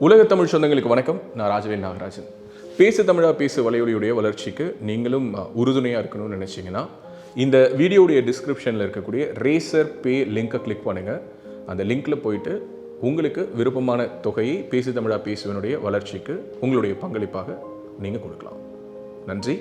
உலக தமிழ் சொந்தங்களுக்கு வணக்கம். நான் ராஜவேல் நாகராஜன். பேசு தமிழா பேசு வலையொலியுடைய வளர்ச்சிக்கு நீங்களும் உறுதுணையாக இருக்கணும்னு நினச்சிங்கன்னா இந்த வீடியோடைய டிஸ்கிரிப்ஷனில் இருக்கக்கூடிய ரேசர் பே லிங்கை கிளிக் பண்ணுங்கள். அந்த லிங்க்கில் போயிட்டு உங்களுக்கு விருப்பமான தொகையை பேசு தமிழா பேசுவனுடைய வளர்ச்சிக்கு உங்களுடைய பங்களிப்பாக நீங்கள் கொடுக்கலாம். நன்றி,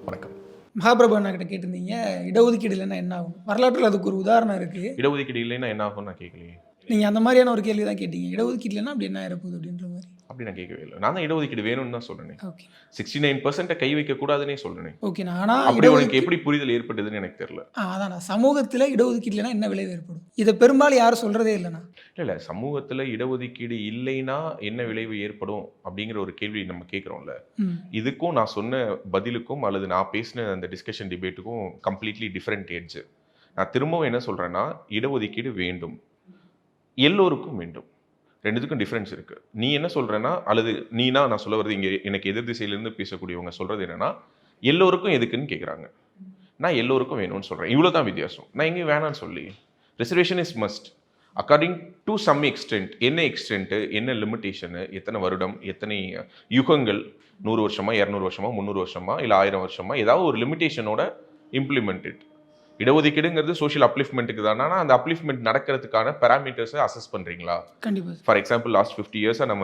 வணக்கம். மகாபிரபு அண்ணா கிட்ட கேட்டிருந்தீங்க, இடஒதுக்கீடு இல்லைன்னா என்ன ஆகும்? வரலாற்றில் அதுக்கு ஒரு உதாரணம் இருக்குது. இடஒதுக்கீடு இல்லைன்னா என்ன ஆகும் நான் கேட்கலையே. நீங்கள் அந்த மாதிரியான ஒரு கேள்வி தான் கேட்டீங்க. இடஒதுக்கீடு இல்லைன்னா அப்படி என்ன ஆயிரப்போகுது அப்படின்ற மாதிரி. அப்படி நான் கேட்கவே இல்லை. நான் தான் இடஒதுக்கீடு வேணும்னு தான் சொல்றேன். ஓகே, 69% கை வைக்க கூடாதுன்னே சொல்றேன். ஓகே. ஆனால் அப்படி உனக்கு எப்படி புரிதல் ஏற்பட்டதுன்னு எனக்கு தெரியல. அதான் சமூகத்தில் இடஒதுக்கீடு இல்லைன்னா என்ன விளைவு ஏற்படும்? இதை பெரும்பாலும் யாரும் சொல்கிறதே இல்லைண்ணா. இல்லை, சமூகத்தில் இடஒதுக்கீடு இல்லைன்னா என்ன விளைவு ஏற்படும் அப்படிங்கிற ஒரு கேள்வி நம்ம கேட்குறோம்ல. இதுக்கும் நான் சொன்ன பதிலுக்கும் அல்லது நான் பேசின அந்த டிஸ்கஷன் டிபேட்டுக்கும் கம்ப்ளீட்லி டிஃப்ரெண்ட் ஏட்ஜ். நான் திரும்பவும் என்ன சொல்கிறேன்னா, இடஒதுக்கீடு வேண்டும், எல்லோருக்கும் வேண்டும். ரெண்டுத்துக்கும் டிஃப்ரென்ஸ் இருக்குது. நீ என்ன சொல்கிறேன்னா, அல்லது நீனா நான் சொல்ல வருது இங்கே எனக்கு எதிர் திசையிலேருந்து பேசக்கூடியவங்க சொல்கிறது என்னென்னா, எல்லோருக்கும் எதுக்குன்னு கேட்குறாங்க. நான் எல்லோருக்கும் வேணும்னு சொல்கிறேன். இவ்வளோ தான் வித்தியாசம். நான் எங்கேயும் வேணான்னு சொல்லி, reservation is must according to some extent. என்ன எக்ஸ்டென்ட்டு, என்ன லிமிட்டேஷனு, எத்தனை வருடம், எத்தனை யுகங்கள், 100 வருஷமா, 200 வருஷமா, 300 வருஷமா, இல்லை 1000 வருஷமா, ஏதாவது ஒரு லிமிட்டேஷனோட இம்ப்ளிமெண்டட். இடஒதுக்கீடுங்கிறது சோஷியல் அப்லிஃப்ட்மெண்ட்டுக்கு தானே. ஆனால் அந்த அப்லிஃப்ட்மெண்ட் நடக்கிறதுக்கான பேராமீட்டர்ஸை அசஸ் பண்ணுறீங்களா? கண்டிப்பாக. ஃபார் எக்ஸாம்பிள் லாஸ்ட் 50 இயர்ஸாக நம்ம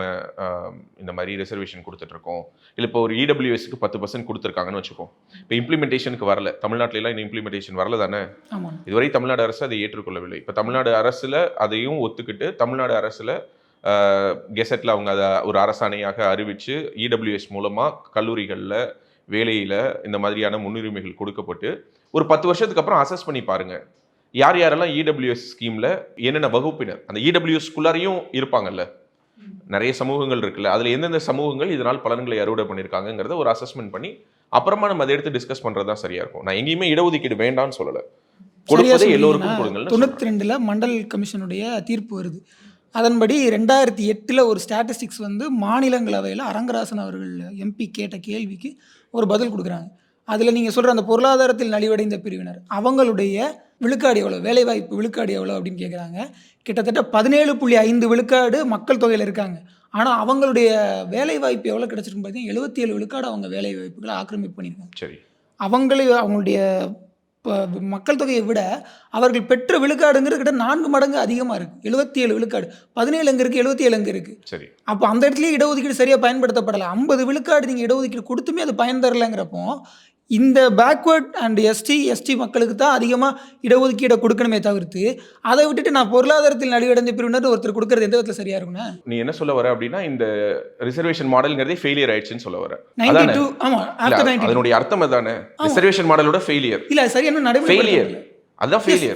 இந்த மாதிரி ரிசர்வேஷன் கொடுத்துட்ருக்கோம். இல்லை இப்போ ஒரு இடபிள்யூஎஸ்க்கு 10% கொடுத்துருக்காங்கன்னு வச்சுக்கோம். இப்போ இம்ப்ளிமெண்டேஷனுக்கு வரல, தமிழ்நாட்டிலலாம் இன்னும் இம்ப்ளிமெண்டேஷன் வரல தானே. இதுவரை தமிழ்நாடு அரசு அதை ஏற்றுக்கொள்ளவில்லை. இப்போ தமிழ்நாடு அரசில் அதையும் ஒத்துக்கிட்டு தமிழ்நாடு அரசில் கெசட்டில் அவங்க அதை ஒரு அரசாணையாக அறிவித்து இடபிள்யூஎஸ் மூலமாக கல்லூரிகளில் வேலையில் இந்த மாதிரியான முன்னுரிமைகள் கொடுக்கப்பட்டு ஒரு 10 வருஷத்துக்கு அப்புறம் அசஸ் பண்ணி பாருங்க, யார் யாரெல்லாம் இடபிள்யூஎஸ் ஸ்கீமில் என்னென்ன வகுப்பினர், அந்த இடபிள்யூஎஸ்குள்ளாரையும் இருப்பாங்கல்ல, நிறைய சமூகங்கள் இருக்குல்ல, அதில் எந்தெந்த சமூகங்கள் இதனால் பலன்களை அறுவடை பண்ணியிருக்காங்கிறத ஒரு அசஸ்மெண்ட் பண்ணி அப்புறமா நம்ம அதை எடுத்து டிஸ்கஸ் பண்ணுறது தான் சரியாக இருக்கும். நான் எங்கேயுமே இடஒதுக்கீடு வேண்டாம்னு சொல்லலை, கொடுப்பதே எல்லோருக்கும் கொடுங்கள். 92 மண்டல் கமிஷனுடைய தீர்ப்பு வருது. அதன்படி 2008 ஒரு ஸ்டாட்டிஸ்டிக்ஸ் மாநிலங்களவையில் அரங்கராசன் அவர்கள் எம்பி கேட்ட கேள்விக்கு ஒரு பதில் கொடுக்குறாங்க. அதில் நீங்கள் சொல்கிற அந்த பொருளாதாரத்தில் நலிவடைந்த பிரிவினர் அவங்களுடைய விழுக்காடு எவ்வளோ, வேலைவாய்ப்பு விழுக்காடு எவ்வளோ அப்படின்னு கேட்குறாங்க. கிட்டத்தட்ட 17.5 விழுக்காடு மக்கள் தொகையில் இருக்காங்க. ஆனால் அவங்களுடைய வேலைவாய்ப்பு எவ்வளோ கிடச்சிருக்குன்னு பார்த்தீங்கன்னா 77 விழுக்காடு அவங்க வேலைவாய்ப்புகளை ஆக்கிரமிப்பு பண்ணியிருக்காங்க. சரி, அவங்களுடைய மக்கள் தொகையை விட அவர்கள் பெற்ற விழுக்காடுங்கிறது கிட்ட 4 மடங்கு அதிகமாக இருக்குது. 77 விழுக்காடு, 17 எங்கே இருக்குது, 77 எங்கே இருக்குது. சரி, அப்போ அந்த இடத்துலயே இடஒதுக்கீடு சரியாக பயன்படுத்தப்படலை. 50 விழுக்காடு நீங்கள் இடஒதுக்கீடு கொடுத்துமே அது பயன் தரலைங்கிறப்போ இந்த பேக்வேர்ட் அண்ட் எஸ்டி மக்களுக்கு தான் அதிகமாக இடஒதுக்கீடை கொடுக்கணுமே தவிர்த்து அதை விட்டுட்டு நான் பொருளாதாரத்தில் நலிவடைந்த பிரிவினர் ஒருத்தர் கொடுக்கறது எந்த விதத்தில் சரியா இருக்குண்ணா? நீ என்ன சொல்ல வர அப்படின்னா, இந்த ரிசர்வேஷன் மாடல்ங்கிறதே ஃபெயிலியர் ஆயிடுச்சுன்னு சொல்ல வர. 92 ஆமாம், அதனுடைய அர்த்தம் அதானே, ரிசர்வேஷன் மாடலோட ஃபெயிலியர். இல்லை, சரியான நடைமுறை அதான் ஃபெயிலியர்.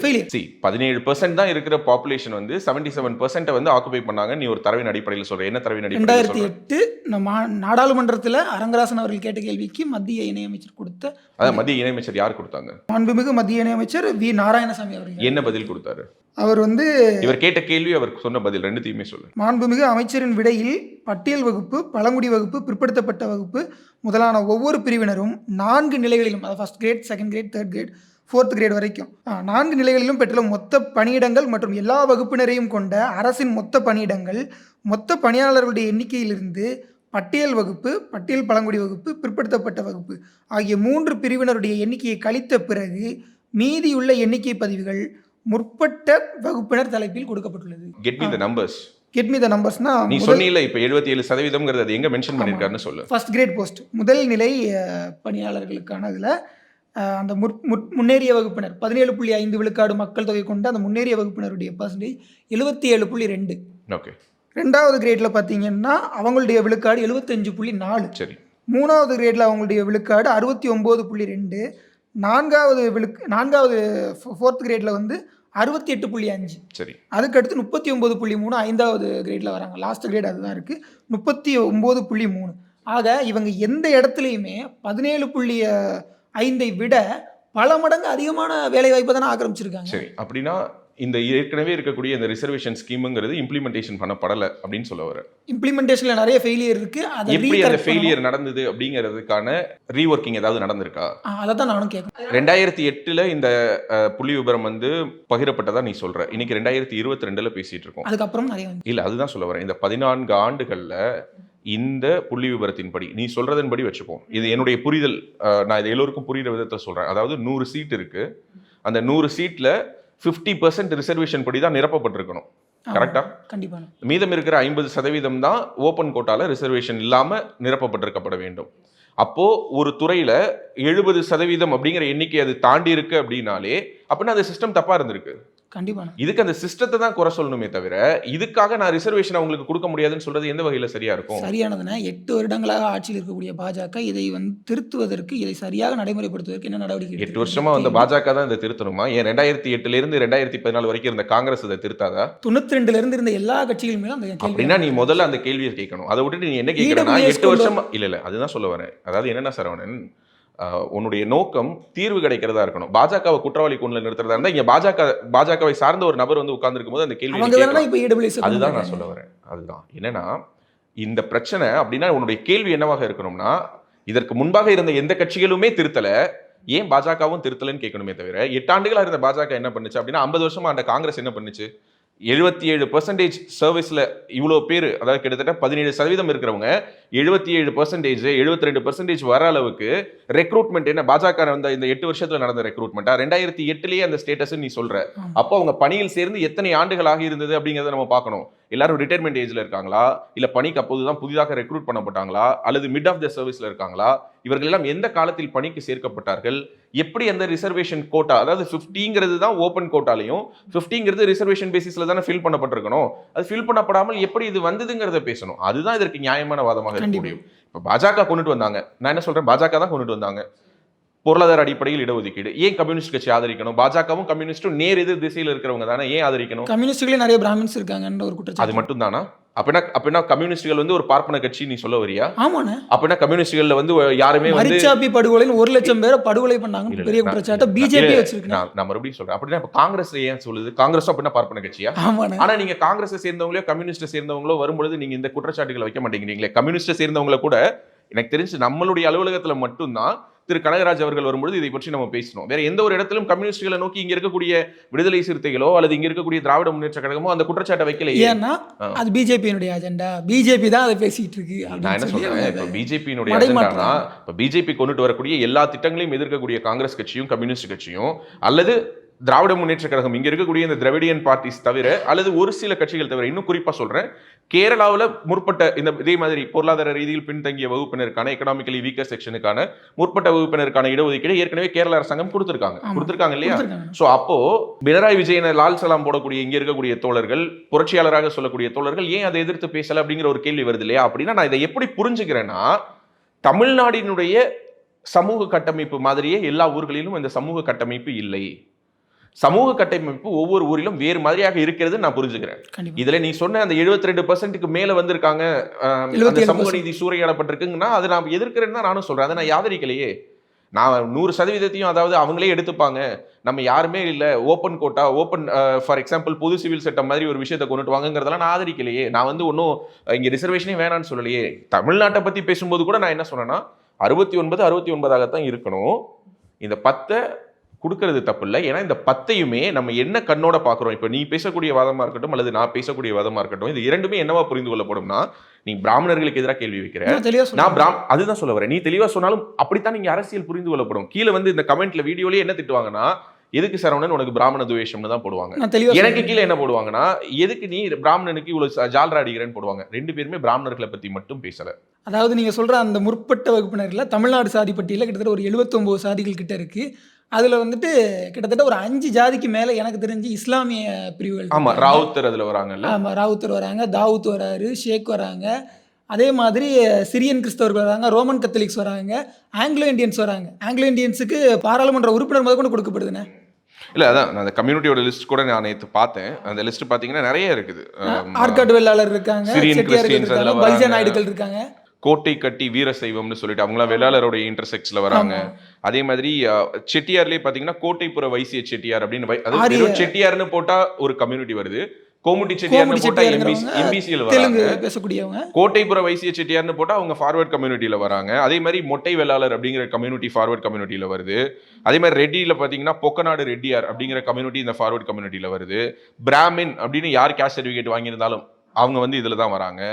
17% தான் இருக்கிற பாப்புலேஷன் 77% ஆக்குபை பண்ணாங்க. நீ ஒரு தரவின் அடிப்படையில் சொல்ற. என்ன தரவின் அடிப்படையில்? 2008 நாடாளுமன்றத்தில் அரங்கராசன் அவர்கள் கேட்ட கேள்விக்கு மத்திய இணையமைச்சர் கொடுத்த, அதான் மத்திய இணையமைச்சர் யார் கொடுத்தாங்க? மாண்புமிகு மத்திய இணையமைச்சர் வி நாராயணசாமி அவர்கள். என்ன பதில் கொடுத்தாரு? அவர் இவர் கேட்ட கேள்வி, அவர் சொன்ன பதில் ரெண்டுத்தையுமே சொல்லு. மாண்புமிகு அமைச்சரின் விடையில் பட்டியல் வகுப்பு, பழங்குடி வகுப்பு, பிற்படுத்தப்பட்ட வகுப்பு முதலான ஒவ்வொரு பிரிவினரும் 4 நிலைகளிலும், அதாவது first grade, second grade, third grade, 4th grade வரைக்கும் 4 நிலைகளிலும் பெற்றுள்ள மொத்த பணியிடங்கள் மற்றும் எல்லா வகுப்பினரையும் கொண்ட அரசின் மொத்த பணியிடங்கள், மொத்த பணியாளர்களுடைய எண்ணிக்கையிலிருந்து பட்டியல் வகுப்பு, பட்டியல் பழங்குடி வகுப்பு, பிற்படுத்தப்பட்ட வகுப்பு ஆகிய 3 பிரிவினருடைய எண்ணிக்கையை கழித்த பிறகு மீதியுள்ள எண்ணிக்கை பதிவுகள் முற்பட்ட வகுப்பினர் தலைப்பில் கொடுக்கப்பட்டுள்ளது. Get me the numbers. Get me the நம்பர்ஸ்னா, நீ சொன்னீல இப்ப 77% அது எங்க மென்ஷன் பண்ணிருக்காருன்னு சொல்லு. ஃபர்ஸ்ட் கிரேட் போஸ்ட், முதல் நிலை பணியாளர்களுக்கான அதுல அந்த முன்னேறிய வகுப்பினர் 17.5 விழுக்காடு மக்கள் தொகை கொண்ட அந்த முன்னேறிய வகுப்பினருடைய பர்சன்டேஜ் 77.2. ஓகே. 2வது கிரேட்ல பார்த்தீங்கன்னா அவங்களுடைய விழுக்காடு 75.4. சரி. 3வது கிரேட்ல அவங்களுடைய விழுக்காடு 69.2. 4வது 4th கிரேட்ல 68.5. சரி. அதுக்கடுத்து 39.3 5வது கிரேட்ல வராங்க. லாஸ்ட் கிரேட் அதுதான் இருக்குது, 39.3. ஆக இவங்க எந்த இடத்துலையுமே 17.5 விட பல மடங்கு அதிகமான வேலை வாய்ப்பை தானே ஆக்கிரமிச்சிருக்காங்க. சரி, அப்படின்னா இந்த ஏற்கனவே இருக்கக்கூடிய இந்த ரிசர்வேஷன் ஸ்கீமுங்கிறது இம்ப்ளிமெண்டேஷன் பண்ணப்படலை அப்படின்னு சொல்ல வர. இம்ப்ளிமெண்டேஷன்ல நிறைய ஃபெயிலியர் இருக்கு. அதை எப்படி அந்த ஃபெயிலியர் நடந்தது அப்படிங்கிறதுக்கான ரீவொர்க்கிங் ஏதாவது நடந்திருக்கா? அதை தான் நானும் கேட்குறேன். 2008 இந்த புள்ளி விவரம் வந்து பகிரப்பட்டதா நீ சொல்ற. இன்னைக்கு 2022 பேசிட்டு இருக்கோம். அதுக்கப்புறம் நிறைய இல்ல, அதுதான் சொல்ல வரேன். இந்த 14 ஆண்டுகள்ல இந்த புள்ளி விவரத்தின்படி நீ சொல்றதன்படி வச்சுப்போம். இது என்னுடைய புரிதல், நான் இது எல்லோருக்கும் புரியுற விதத்தை சொல்றேன். அதாவது 100 சீட் இருக்கு. அந்த 100 சீட்ல 50% ரிசர்வேஷன் படி தான் நிரப்பப்பட்டிருக்கணும். கரெக்டா? கண்டிப்பா. மீதம் இருக்கிற 50% தான் ஓப்பன் கோட்டால ரிசர்வேஷன் இல்லாம நிரப்பப்பட்டிருக்கப்பட வேண்டும். அப்போ ஒரு துறையில 70% அப்படிங்கிற எண்ணிக்கை அது தாண்டி இருக்கு அப்படின்னாலே அப்படின்னா அந்த சிஸ்டம் தப்பா இருந்திருக்கு. கண்டிப்பா. இதுக்கு அந்த சிஸ்டத்தை தான் குறை சொல்லணுமே தவிர இதுக்காக நான் ரிசர்வேஷன் அவங்களுக்கு கொடுக்க முடியாதுன்னு சொல்றது எந்த வகையில சரியா இருக்கும்? சரியானதுன்னா 8 வருடங்களாக ஆட்சியில் இருக்கக்கூடிய பாஜக இதை திருத்துவதற்கு, இதை சரியாக நடைமுறைப்படுத்துவதற்கு என்ன நடவடிக்கை? 8 வருஷமா வந்த பாஜக தான் இதை திருத்தணுமா? ஏன் 2008 இருந்து 2014 வரைக்கும் இருந்த காங்கிரஸ் இதை திருத்தாதா? 92 இருந்து இருந்த எல்லா கட்சிகள் மேலும் அந்த கேள்வி. அப்படின்னா நீ முதல்ல அந்த கேள்வியை கேட்கணும். அதை விட்டுட்டு நீ என்ன கேட்கறனா 8 வருஷமா இல்ல அதுதான் சொல்ல வரேன். அதாவது என்னன்னா சரவணன், உன்னுடைய நோக்கம் தீர்வு கிடைக்கிறதா இருக்கணும். பாஜகவை குற்றவாளி கூண்டில் நிறுத்துறதா இருந்தா இங்க பாஜகவை சார்ந்த ஒரு நபர் வந்து உட்கார்ந்து இருக்கும்போது அந்த கேள்வி அதுதான் நான் சொல்ல வரேன். அதுதான் என்னன்னா இந்த பிரச்சனை அப்படின்னா உன்னுடைய கேள்வி என்னவாக இருக்கணும்னா, இதற்கு முன்பாக இருந்த எந்த கட்சிகளுமே திருத்தல, ஏன் பாஜகவும் திருத்தலன்னு கேட்கணுமே தவிர 8 ஆண்டுகளா இருந்த பாஜக என்ன பண்ணுச்சு அப்படின்னா 50 வருஷமா அந்த காங்கிரஸ் என்ன பண்ணுச்சு? 77% சர்வீஸ்ல இவ்வளோ பேர், அதாவது கிட்டத்தட்ட 17% இருக்கிறவங்க 77%, 72% வர அளவுக்கு ரெக்ரூட்மெண்ட் என்ன பாஜக வந்த இந்த 8 வருஷத்துல நடந்த ரெக்ரூட்மெண்டா? 2008 அந்த ஸ்டேட்டஸ் நீ சொல்ற. அப்போ அவங்க பணியில் சேர்ந்து எத்தனை ஆண்டுகளாக இருந்தது அப்படிங்கறத நம்ம பார்க்கணும். எல்லாரும் ரிட்டையர்மெண்ட் ஏஜ்ல இருக்காங்களா, இல்ல பணிக்கு அப்போதுதான் புதிதாக ரெக்ரூட் பண்ணப்பட்டாங்களா, அல்லது மிட் ஆஃப் த சர்வீஸ்ல இருக்காங்களா? இவர்கள் எல்லாம் எந்த காலத்தில் பணிக்கு சேர்க்கப்பட்டார்கள்? எப்படி அந்த ரிசர்வேஷன் கோட்டா, அதாவது 50ங்கிறது தான் ஓப்பன் கோட்டாலையும் 50ங்கிறது ரிசர்வேஷன் பேசிஸ்ல தானே ஃபில் பண்ணப்பட்டிருக்கணும். அது ஃபில் பண்ணப்படாமல் எப்படி இது வந்ததுங்கிறத பேசணும். அதுதான் இதற்கு நியாயமான வாதமாக இருக்க முடியும். இப்ப பாஜக கொண்டுட்டு வந்தாங்க, நான் என்ன சொல்றேன், பாஜக தான் கொண்டுட்டு வந்தாங்க பொருளாதார அடிப்படையில் இடஒதுக்கீடு. ஏன் கம்யூனிஸ்ட் கட்சி ஆதரிக்கணும்? பாஜகவும் கம்யூனிஸ்டும் நேர் எதிர் திசையில் இருக்கிறவங்க தானே, ஏன் ஆதரிக்கணும்? கம்யூனிஸ்ட்களே நிறைய பிராமின்ஸ் இருக்காங்கன்ற ஒரு குற்றச்சாட்டு. அது மட்டும் தானா? அப்படின்னா கம்யூனிஸ்டுகள் வந்து ஒரு பார்ப்பன கட்சி நீ சொல்ல வரியா? ஆமாண்ணே. அப்படின்னா கம்யூனிஸ்டுகள்ல வந்து யாருமே வந்து மரிச்சாப்பி படுகொலைன்னு 1 லட்சம் பேரை படுகொலை பண்ணாங்க, பெரிய குற்றச்சாட்டு பிஜேபி வச்சிருக்கு. நான் மறுபடியும் சொல்றேன். அப்படின்னா இப்ப காங்கிரஸ் ஏன் சொல்லுது காங்கிரஸும் அப்படின்னா பார்ப்பன கட்சியா? ஆமாண்ணே. ஆனா நீங்க காங்கிரஸ் சேர்ந்தவங்களோ கம்யூனிஸ்ட் சேர்ந்தவங்களோ வரும்பொழுது நீங்க இந்த குற்றச்சாட்டுகளை வைக்க மாட்டேங்கிறீங்களே. கம்யூனிஸ்ட் சேர்ந்தவங்களை கூட எனக்கு தெரிஞ்சு நம்மளுடைய அலுவலகத்துல மட்டும்தான் திரு கனகராஜ் அவர்கள் வரும்பொழுது இதை பற்றி நம்ம பேசணும். வேற எந்த ஒரு இடத்திலும் கம்யூனிஸ்டுகளை நோக்கி இங்க இருக்கக்கூடிய விடுதலை சிறுத்தைகளோ அல்லது இங்க இருக்கக்கூடிய திராவிட முன்னேற்ற கழகமோ அந்த குற்றச்சாட்டை வைக்கல. ஏன்னா அது பிஜேபியினுடைய அஜெண்டா, பிஜேபி தான் அதை பேசிட்டு இருக்கு. நான் என்ன சொல்றேன், இப்ப பிஜேபியினுடைய அஜெண்டானா இப்ப பிஜேபி கொண்டுட்டு வரக்கூடிய எல்லா திட்டங்களையும் எதிர்க்கக்கூடிய காங்கிரஸ் கட்சியும் கம்யூனிஸ்ட் கட்சியும் அல்லது திராவிட முன்னேற்ற கழகம் இங்க இருக்கக்கூடிய இந்த திராவிடியன் பார்ட்டிஸ் தவிர அல்லது ஒரு சில கட்சிகள் தவிர, இன்னும் குறிப்பா சொல்றேன், கேரளாவில் முற்பட்ட இந்த இதே மாதிரி பொருளாதார ரீதியில் பின்தங்கிய வகுப்பினருக்கான எக்கனாமிக்கலி வீக்கர் செக்ஷனுக்கான முற்பட்ட வகுப்பினருக்கான இடஒதுக்கீடு ஏற்கனவே கேரள அரசாங்கம் கொடுத்திருக்காங்க இல்லையா? சோ அப்போ பினராயி விஜயனை லால் சலாம் போடக்கூடிய இங்க இருக்கக்கூடிய தோழர்கள், புரட்சியாளராக சொல்லக்கூடிய தோழர்கள் ஏன் அதை எதிர்த்து பேசல அப்படிங்கிற ஒரு கேள்வி வருது இல்லையா? அப்படின்னா நான் இதை எப்படி புரிஞ்சுக்கிறேன்னா, தமிழ்நாட்டினுடைய சமூக கட்டமைப்பு மாதிரியே எல்லா ஊர்களிலும் இந்த சமூக கட்டமைப்பு இல்லை. சமூக கட்டமைப்பு ஒவ்வொரு ஊரிலும் வேறு மாதிரியாக இருக்கிறது நான் புரிஞ்சுக்கிறேன். இதுல நீ சொன்ன அந்த 72% மேல வந்திருக்காங்க, சமூக நீதி சூறையாடப்பட்டிருக்குங்கன்னா அதை நான் எதிர்க்கிறேன்னு தான் நானும் சொல்றேன். அதை நான் ஆதரிக்கலையே. நான் 100%, அதாவது அவங்களே எடுத்துப்பாங்க, நம்ம யாருமே இல்லை, open quota, open for example பொது சிவில் சட்டம் மாதிரி ஒரு விஷயத்தை கொண்டுட்டு வாங்கிறதெல்லாம் நான் ஆதரிக்கலையே. நான் வந்து ஒன்றும் இங்க ரிசர்வேஷனே வேணான்னு சொல்லலையே. தமிழ்நாட்டை பத்தி பேசும்போது கூட நான் என்ன சொன்னேன்னா 69 இருக்கணும். இந்த 10 கொடுக்கறது தப்பு இல்லை. ஏன்னா இந்த 10யுமே நம்ம என்ன கண்ணோட பாக்குறோம். இப்ப நீ பேசக்கூடிய வாதமா இருக்கட்டும் அல்லது நான் பேசக்கூடிய வாதமா இருக்கட்டும், இது இரண்டுமே என்னவா புரிந்து கொள்ளப்படும்னா, நீ பிராமணர்களுக்கு எதிராக கேள்வி வைக்கிற, நான் அதுதான் சொல்ல வரேன். நீ தெளிவா சொன்னாலும் அப்படித்தான் நீங்க அரசியல் புரிந்து கொள்ளப்படும். கீழே வந்து இந்த கமெண்ட்ல வீடியோலயே என்ன திட்டுவாங்கன்னா, எதுக்கு சரவணன் உனக்கு பிராமண துவேஷம்னு தான் போடுவாங்க. எனக்கு கீழே என்ன போடுவாங்கன்னா, எதுக்கு நீ பிராமணனுக்கு இவ்வளவு ஜால்ரா அடிக்கிறேன்னு போடுவாங்க. 2 பேருமே பிராமணர்களை பத்தி மட்டும் பேசல. அதாவது நீங்க சொல்ற அந்த முற்பட்ட வகுப்பினர்ல தமிழ்நாடு சாதி பட்டியல கிட்டத்தட்ட ஒரு 79 சாதிகள் கிட்ட இருக்கு. அதுல வந்துட்டு கிட்டத்தட்ட ஒரு 5 ஜாதிக்கு மேல எனக்கு தெரிஞ்சு இஸ்லாமிய பிரிவுகள். ஆமா, ராவுத்தர் அதுல வராங்கல்ல. ஆமா, ராவுத்தர் வராங்க, தாவூத் வராரு, ஷேக் வராங்க, அதே மாதிரி சிரியன் கிறிஸ்தவர்கள் வராங்க, ரோமன் கத்தலிக்ஸ் வராங்க, ஆங்கிலோ இண்டியன்ஸ் வராங்க. ஆங்கிலோ இண்டியன்ஸுக்கு பாராளுமன்ற உறுப்பினர் முதல் கொண்டு கொடுக்கப்படுதுண்ணே. இல்ல அதான் அந்த கம்யூனிட்டியோட லிஸ்ட் கூட நான் நேற்று பார்த்தேன். அந்த லிஸ்ட் பாத்தீங்கன்னா நிறைய இருக்குது. ஆற்காடு வெள்ளாளர் இருக்காங்க, செட்டியார்கள் இருக்காங்க, பலிஜ நாயுடுகள் இருக்காங்க. கோட்டை கட்டி வீர சைவம்னு சொல்லிட்டு அவங்களாம் வெள்ளாளருடைய இன்டர்செக்ஸ்ல வராங்க. அதே மாதிரி செட்டியார்லயே பாத்தீங்கன்னா கோட்டைப்புற வைசிய செட்டியார் அப்படின்னு அதாவது வெறும் செட்டியார்னு போட்டா ஒரு கம்யூனிட்டி வருது. கோமுட்டி செட்டியார்னு போட்டா எம்பிசிஎல் வராங்க. பேசக்கூடியவங்க. கோட்டைப்புற வைசிய செட்டியார்னு போட்டா அவங்க ஃபார்வர்ட் கம்யூனிட்டியில வராங்க. அதே மாதிரி மொட்டை வெள்ளாளர் அப்படிங்கிற கம்யூனிட்டி ஃபார்வர்ட் கம்யூனிட்டியில வருது. அதே மாதிரி ரெட்டியில பாத்தீங்கன்னா பொக்கநாடு ரெட்டியார் அப்படிங்கிற கம்யூனிட்டி இந்த ஃபார்வர்ட் கம்யூனிட்டியில வருது. பிராமின் அப்படின்னு யார் கேஸ்ட் சர்டிஃபிகேட் வாங்கியிருந்தாலும் அவங்க வந்து இதுல தான் வராங்க.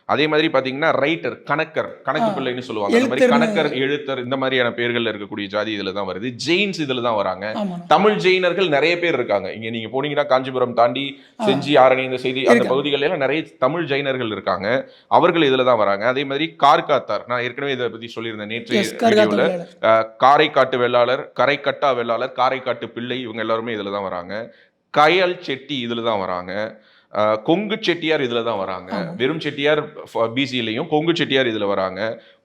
அதே மாதிரி பாத்தீங்கன்னா ரைட்டர், கணக்கு பிள்ளைன்னு சொல்லுவாங்க. அந்த மாதிரி கணக்கர், எழுத்தர் இந்த மாதிரியான பேர்கள்ல இருக்கக்கூடிய ஜாதி இதுல தான் வருது. ஜெயின்ஸ் இதுல தான் வராங்க. தமிழ் ஜெயினர்கள் நிறைய பேர் இருக்காங்க. இங்க நீங்க போனீங்கன்னா காஞ்சிபுரம் தாண்டி செஞ்சி, ஆரணி, இந்த செய்தி அந்த பகுதிகள் எல்லாம் நிறைய தமிழ் ஜெயினர்கள் இருக்காங்க. அவர்கள் இதுல தான் வராங்க. அதே மாதிரி கார்காத்தார், நான் ஏற்கனவே இதை பத்தி சொல்லியிருந்தேன் நேற்று வீடியோல. காரைக்காட்டு வெள்ளாளர், கரைக்கட்டா வெள்ளாளர், காரைக்காட்டு பிள்ளை இவங்க எல்லாருமே இதுல தான் வராங்க. கயல் செட்டி இதுல தான் வராங்க. கொங்கு செட்டியார் இதுல தான் வராங்க. வெறும் செட்டியார் பிசிலையும் கொங்கு செட்டியார் இதுல வராங்க.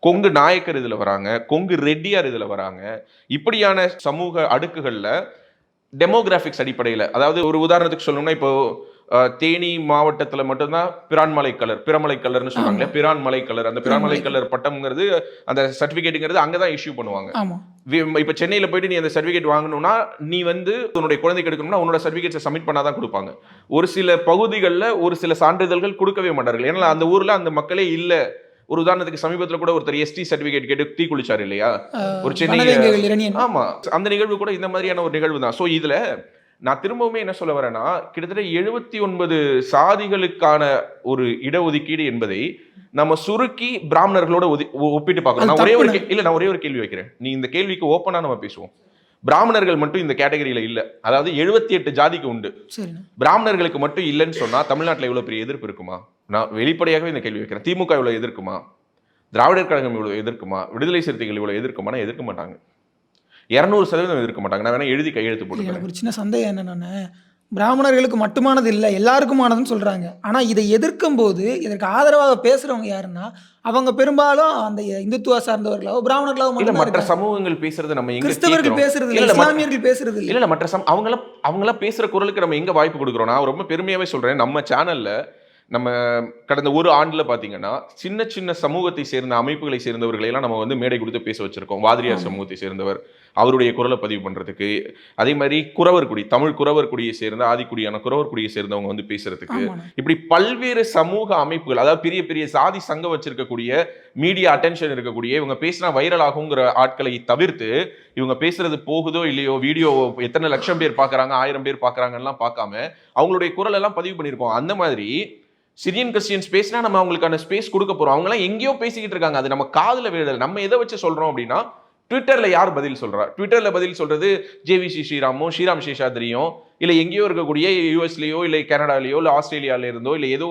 கொங்கு நாயக்கர் இதுல வராங்க. கொங்கு ரெட்டியார் இதுல வராங்க. இப்படியான சமூக அடுக்குகள்ல டெமோகிராபிக்ஸ் அடிப்படையில், அதாவது ஒரு உதாரணத்துக்கு சொல்லணும்னா இப்போ தேனி மாவட்டத்துல மட்டும்தான் பிரான்மலை கலர்னு சொல்றாங்க. பிரான்மலை கலர், அந்த பிரான்மலை கலர் பட்டம்ங்கிறது அந்த சர்டிபிகேட்டுங்கிறது அங்கதான் இஷ்யூ பண்ணுவாங்க. இப்ப சென்னையில போயிட்டு நீ அந்த சர்டிபிகேட் வாங்கணும்னா நீ வந்து உன்னுடைய குழந்தைக்கு எடுக்கணும்னா உன்னோட சர்டிபிகேட்ஸை சப்மிட் பண்ணாதான் கொடுப்பாங்க. ஒரு சில பகுதிகளில் ஒரு சில சான்றிதழ்கள் கொடுக்கவே மாட்டார்கள். ஏன்னா அந்த ஊர்ல அந்த மக்களே இல்ல. ஒரு உதாரணத்துக்கு சமீபத்துல கூட ஒருத்தர் எஸ்டி சர்டிபிகேட் கேட்டு தீ குளிச்சாரு இல்லையா, ஒரு சென்னை. ஆமா, அந்த நிகழ்வு கூட இந்த மாதிரியான ஒரு நிகழ்வு தான். சோ இதுல நான் திரும்பவுமே என்ன சொல்ல வரேன்னா, கிட்டத்தட்ட 79 சாதிகளுக்கான ஒரு இடஒதுக்கீடு என்பதை நம்ம சுருக்கி பிராமணர்களோட ஒப்பிட்டு பார்க்கணும். நான் ஒரே ஒரு கேள்வி வைக்கிறேன். நீ இந்த கேள்விக்கு ஓப்பனா நம்ம பேசுவோம். பிராமணர்கள் மட்டும் இந்த கேட்டகரியில இல்ல, அதாவது 78 ஜாதிக்கு உண்டு, பிராமணர்களுக்கு மட்டும் இல்லைன்னு சொன்னா தமிழ்நாட்டில் இவ்வளவு பெரிய எதிர்ப்பு இருக்குமா? நான் வெளிப்படையாகவே இந்த கேள்வி வைக்கிறேன். திமுக இவ்வளவு எதிர்க்குமா? திராவிடர் கழகம் இவ்வளவு எதிர்க்குமா? விடுதலை சிறுத்தைகள் இவ்வளவு எதிர்க்குமா? எதிர்க்க மாட்டாங்க. 200% எதிர்க்க மாட்டாங்க. நான் வேணா எழுதி கையெழுத்து போட்டு. ஒரு சின்ன சந்தேகம் என்னன்னா, பிராமணர்களுக்கு மட்டுமானது இல்லை, எல்லாருக்குமானதுன்னு சொல்றாங்க. ஆனா இதை எதிர்க்கும் போது இதற்கு ஆதரவாக பேசுறவங்க யாருன்னா அவங்க பெரும்பாலும் அந்த இந்துத்துவ சார்ந்தவர்களோ பிராமணர்களோ. மற்ற சமூகங்கள் பேசுறது நம்ம எங்க, கிறிஸ்தவர்கள் பேசுறது இல்ல, இஸ்லாமியர்கள் பேசுறது இல்ல. மற்ற அவங்கள பேசுற குரலுக்கு நம்ம எங்க வாய்ப்பு கொடுக்குறோம்? நான் ரொம்ப பெருமையாவே சொல்றேன், நம்ம சேனல்ல நம்ம கடந்த ஒரு ஆண்டுல பாத்தீங்கன்னா சின்ன சின்ன சமூகத்தை சேர்ந்த அமைப்புகளை சேர்ந்தவர்களை எல்லாம் நம்ம வந்து மேடை கொடுத்து பேச வச்சிருக்கோம். வாதிரியார் சமூகத்தை சேர்ந்தவர், அவருடைய குரலை பதிவு பண்றதுக்கு. அதே மாதிரி குறவர்குடி, தமிழ் குறவர்குடியை சேர்ந்த ஆதிக்குடியான குறவர்குடியை சேர்ந்தவங்க வந்து பேசுறதுக்கு. இப்படி பல்வேறு சமூக அமைப்புகள், அதாவது பெரிய பெரிய சாதி சங்கம் வச்சிருக்கக்கூடிய, மீடியா அட்டென்ஷன் இருக்கக்கூடிய, இவங்க பேசினா வைரல் ஆகுங்கிற ஆட்களை தவிர்த்து இவங்க பேசுறது போகுதோ இல்லையோ, வீடியோ எத்தனை லட்சம் பேர் பாக்குறாங்க, 1000 பேர் பாக்குறாங்கலாம் பார்க்காம அவங்களுடைய குரல் எல்லாம் பதிவு பண்ணியிருப்போம். அந்த மாதிரி சிரியன் கிறிஸ்டியன்ஸ் பேசினா நம்ம அவங்களுக்கான ஸ்பேஸ் கொடுக்க போறோம். அவங்க எல்லாம் எங்கேயோ பேசிக்கிட்டு இருக்காங்க, அது நம்ம காதுல விழுதல். நம்ம எதை வச்சு சொல்றோம் அப்படின்னா, ட்விட்டர்ல யார் பதில் சொல்றா? ட்விட்டர்ல பதில் சொல்றது ஜேவிசி ஸ்ரீராமோ, ஸ்ரீராம் சேஷாத்ரியோ, இல்ல எங்கேயோ இருக்கக்கூடிய யூஎஸ்லயோ இல்ல கனடாலயோ இல்ல ஆஸ்திரேலியால இருந்தோ இல்ல ஏதோ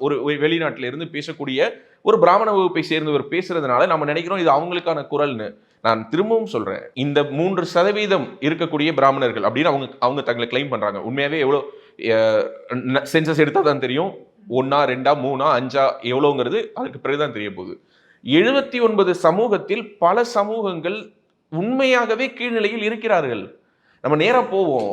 ஒரு வெளிநாட்டுல இருந்து பேசக்கூடிய ஒரு பிராமண வகுப்பை சேர்ந்தவர் பேசுறதுனால நம்ம நினைக்கிறோம் இது அவங்களுக்கான குரல்னு. நான் திரும்பவும் சொல்றேன், இந்த 3% இருக்கக்கூடிய பிராமணர்கள் அப்படின்னு அவங்க தங்களை கிளைம் பண்றாங்க. உண்மையாவே எவ்வளவு சென்சஸ் எடுத்தா தான் தெரியும், 1, 2, 3, 5 எவ்வளவுங்கிறது அதுக்கு பிறகுதான் தெரிய போகுது. 79 சமூகத்தில் பல சமூகங்கள் உண்மையாகவே கீழ்நிலையில் இருக்கிறார்கள். நம்ம நேரா போவோம்,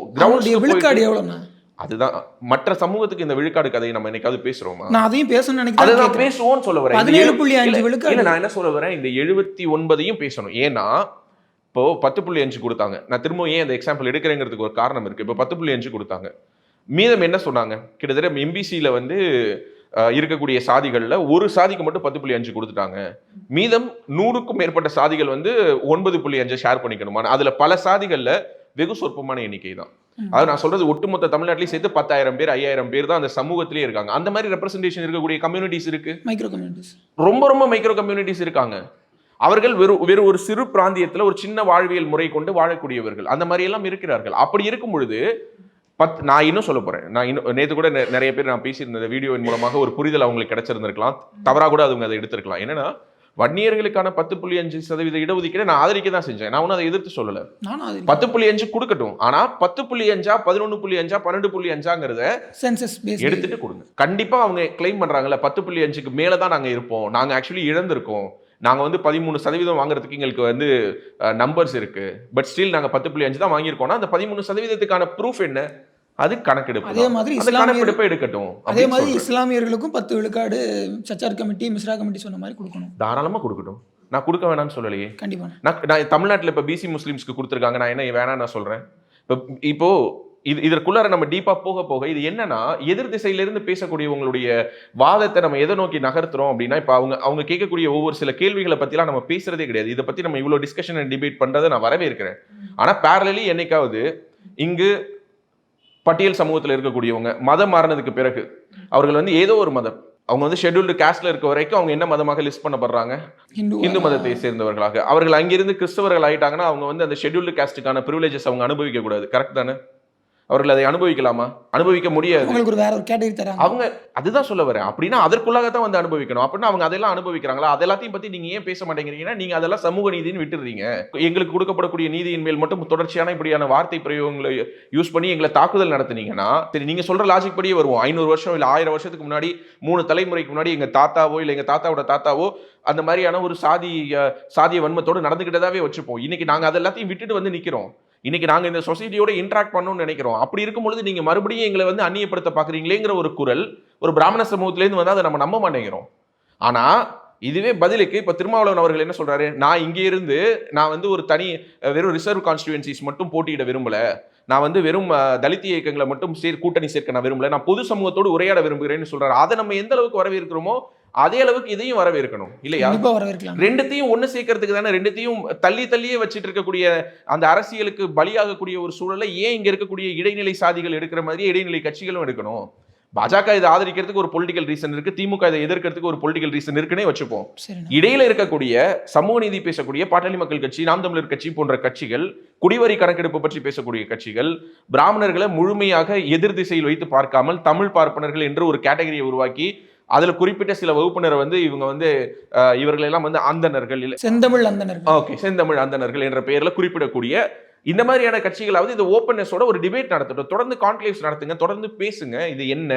விழுக்காடு எவ்வளவு? அதுதான் மற்ற சமூகத்துக்கு இந்த விழுக்காடு கதையை நம்ம என்னைக்காவது பேசுறோமா? நான் அதையும் பேசணும்னு நினைக்கிறேன். அதுதான் பேசுவோம்னு சொல்ல வரேன். 17.5 விழுக்காடு. இல்ல, நான் என்ன சொல்ல வரேன், இந்த 79ஐயும் பேசணும். ஏன்னா இப்போ 10.5 கொடுத்தாங்க. நான் திரும்ப ஏன் அந்த எக்ஸாம்பிள் எடுக்கிறேங்கிறதுக்கு ஒரு காரணம் இருக்கு. இப்போ 10.5 கொடுத்தாங்க, மீதம் என்ன சொன்னாங்க? கிட்டத்தட்ட எம்பிசியில வந்து இருக்கக்கூடிய சாதிகள்ல ஒரு சாதிக்கு மட்டும் 10.5 கொடுத்துட்டாங்க. மீதம் 100க்கும் மேற்பட்ட சாதிகள் வந்து 9.5 ஷேர் பண்ணிக்கணுமா? அதுல பல சாதிகள்ல வெகு சொற்பமான எண்ணிக்கை தான். அது நான் சொல்றது ஒட்டுமொத்த தமிழ்நாட்டிலேயே சேர்த்து 10,000 பேர் 5,000 பேர் தான் அந்த சமூகத்திலேயே இருக்காங்க. அந்த மாதிரி ரெப்ரசன்டேஷன் இருக்கக்கூடிய கம்யூனிட்டிஸ் இருக்கு, மைக்ரோ கம்யூனிட்டிஸ், ரொம்ப மைக்ரோ கம்யூனிட்டிஸ் இருக்காங்க. அவர்கள் வெறும் ஒரு சிறு பிராந்தியத்துல ஒரு சின்ன வாழ்வியல் முறை கொண்டு வாழக்கூடியவர்கள், அந்த மாதிரி எல்லாம் இருக்கிறார்கள். அப்படி இருக்கும் பொழுது நான் இன்னும் சொல்ல போறேன், நான் இன்னும் நேற்று கூட நிறைய பேர் நான் பேசியிருந்த வீடியோவின் மூலமாக ஒரு புரிதல் அவங்களுக்கு கிடைச்சிருந்திருக்கலாம், தவறா கூட அவங்க அதை எடுத்திருக்கலாம். என்னன்னா வன்னியர்களுக்கான 10.5% இடஒதுக்கீடு நான் ஆதரிக்க தான் செஞ்சேன். நான் ஒன்னும் அதை எதிர்த்து சொல்லல. 10.5 கொடுக்கட்டும், ஆனா 10.5 11.5 12.5ங்கிறத சென்சஸ் எடுத்துட்டு கொடுங்க. கண்டிப்பா அவங்க கிளைம் பண்றாங்கல்ல 10.5க்கு மேலதான் நாங்க இருப்போம், நாங்க ஆக்சுவலி இழந்திருக்கோம், நாங்க வந்து 13% வாங்குறதுக்கு எங்களுக்கு வந்து நம்பர்ஸ் இருக்கு, பட் ஸ்டில் நாங்க 10.5 தான் வாங்கியிருக்கோம்னா அந்த 13%க்கான ப்ரூஃப் என்ன? அது கணக்கெடுப்பு. அதே மாதிரி அந்த கணக்கெடுப்பை எடுக்கட்டும். அதே மாதிரி இஸ்லாமியர்களுக்கும் 10 விழுக்காடு சச்சார் கமிட்டி, மிஸ்ரா கமிட்டி சொன்ன மாதிரி கொடுக்கணும். தாராளமா கொடுக்கட்டும். நான் கொடுக்க வேணாம்னு சொல்லலையே. கண்டிப்பா. நான் தமிழ்நாட்டில் இப்போ பிசி முஸ்லிம்ஸ்க்கு கொடுத்துருக்காங்க, நான் என்ன வேணாம் நான் சொல்றேன். இப்போ இதற்குள்ளார நம்ம டீப்பா போக போக இது என்னன்னா, எதிர் திசையிலிருந்து பேசக்கூடியவங்களுடைய வாதத்தை நம்ம எதை நோக்கி நகர்த்துறோம் அப்படின்னா, இப்போ அவங்க கேட்கக்கூடிய ஒவ்வொரு சில கேள்விகளை பத்திலாம் நம்ம பேசுறதே கிடையாது. இதை பத்தி நம்ம இவ்வளவு டிஸ்கஷன் அண்ட் டிபேட் பண்றதை நான் வரவேற்கிறேன். ஆனா பேரலி என்னைக்காவது இங்கு பட்டியல் சமூகத்தில் இருக்கக்கூடியவங்க மதம் மாறினதுக்கு பிறகு அவர்கள் வந்து ஏதோ ஒரு மதம், அவங்க வந்து ஷெட்யூல்டு காஸ்ட்ல இருக்க வரைக்கும் அவங்க என்ன மதமாக லிஸ்ட் பண்ணப்படுறாங்க, இந்து மதத்தை சேர்ந்தவர்களாக. அவர்கள் அங்கிருந்து கிறிஸ்தவர்கள் ஆயிட்டாங்கன்னா அவங்க வந்து அந்த ஷெட்யூல்டு காஸ்டுக்கான ப்ரிவிலேஜஸ் அவங்க அனுபவிக்க கூடாது. கரெக்ட் தானே? அவர்கள் அதை அனுபவிக்கலாமா? அனுபவிக்க முடியாது. அவங்க அதுதான் சொல்ல வரேன். அப்படின்னா அதற்குள்ளாகத்தான் வந்து அனுபவிக்கணும். அப்படின்னா அவங்க அதெல்லாம் அனுபவிக்கிறாங்களா? அதெல்லாத்தையும் பத்தி நீங்க ஏன் பேச மாட்டேங்கிறீங்கன்னா, நீங்க அதெல்லாம் சமூக நீதினு விட்டுறீங்க. எங்களுக்கு கொடுக்கப்படக்கூடிய நீதியின் மேல் மட்டும் தொடர்ச்சியான இப்படியான வார்த்தை பிரயோகங்களை யூஸ் பண்ணி எங்களை தாக்குதல் நடத்துனீங்கன்னா, சரி நீங்க சொல்ற லாஜிக் படியே வருவோம். 500 வருஷம் இல்ல 1000 வருஷத்துக்கு முன்னாடி 3 தலைமுறைக்கு முன்னாடி எங்க தாத்தாவோ இல்ல எங்க தாத்தாவோட தாத்தாவோ அந்த மாதிரியான ஒரு சாதிய வன்மத்தோடு நடந்துகிட்டதாவே வச்சுப்போம். இன்னைக்கு நாங்க அதெல்லாத்தையும் விட்டுட்டு வந்து நிக்கிறோம். இன்னைக்கு நாங்க இந்த சொசைட்டியோட இன்டராக்ட் பண்ணணும்னு நினைக்கிறோம். அப்படி இருக்கும் பொழுது நீங்க மறுபடியும் எங்களை வந்து அந்நியப்படுத்த பாக்குறீங்களேங்கிற ஒரு குரல் ஒரு பிராமண சமூகத்திலேருந்து வந்து அதை நம்ம நம்ப மாட்டேங்கிறோம். ஆனா இதுவே பதிலுக்கு இப்ப திருமாவளவன் அவர்கள் என்ன சொல்றாரு, நான் இங்கே இருந்து நான் வந்து ஒரு தனி வெறும் ரிசர்வ் கான்ஸ்டிடுவன்சிஸ் மட்டும் போட்டியிட விரும்பல, நான் வந்து வெறும் தலித் இயக்கங்களை மட்டும் கூட்டணி சேர்க்க நான் விரும்பல, நான் பொது சமூகத்தோடு உரையாட விரும்புகிறேன்னு சொல்றாரு. அதை நம்ம எந்த அளவுக்கு வரவேற்கிறோமோ அதே அளவுக்கு இதையும் வரவேற்கணும் இல்லையா? ரெண்டுத்தையும் ஒண்ணு சேர்க்கறதுக்கு தானே, ரெண்டுத்தையும் தள்ளியே வச்சுட்டு இருக்கக்கூடிய அந்த அரசியலுக்கு பலியாகக்கூடிய ஒரு சூழலை ஏன் இங்க இருக்கக்கூடிய இடைநிலை சாதிகள் எடுக்கிற மாதிரி இடைநிலை கட்சிகளும் எடுக்கணும்? பாஜக இதை ஆதரிக்கிறதுக்கு ஒரு பொலிட்டிக்கல் ரீசன் இருக்கு, திமுக இதை எதிர்க்கிறதுக்கு ஒரு பொலிட்டிக்கல் ரீசன் இருக்குன்னே வச்சுப்போம். இடையில இருக்கக்கூடிய சமூக நீதி பேசக்கூடிய பாட்டாளி மக்கள் கட்சி, நாம் தமிழர் கட்சி போன்ற கட்சிகள், குடிவரி கணக்கெடுப்பு பற்றி பேசக்கூடிய கட்சிகள், பிராமணர்களை முழுமையாக எதிர் திசையில் வைத்து பார்க்காமல் தமிழ் பார்ப்பனர்கள் என்று ஒரு கேட்டகரியை உருவாக்கி அதுல குறிப்பிட்ட சில வகுப்பினரை வந்து இவங்க வந்து இவர்கள் எல்லாம் வந்து அந்தணர்கள் இல்ல செந்தமிழ் அந்தணர்கள், ஓகே செந்தமிழ் அந்தணர்கள் என்ற பெயர்ல குறிப்பிடக்கூடிய இந்த மாதிரியான கட்சிகளாவது இந்த ஓப்பன்னஸோட ஒரு டிபேட் நடத்தட்டும். தொடர்ந்து கான்க்ளேவ்ஸ் நடத்துங்க, தொடர்ந்து பேசுங்க. இது என்ன,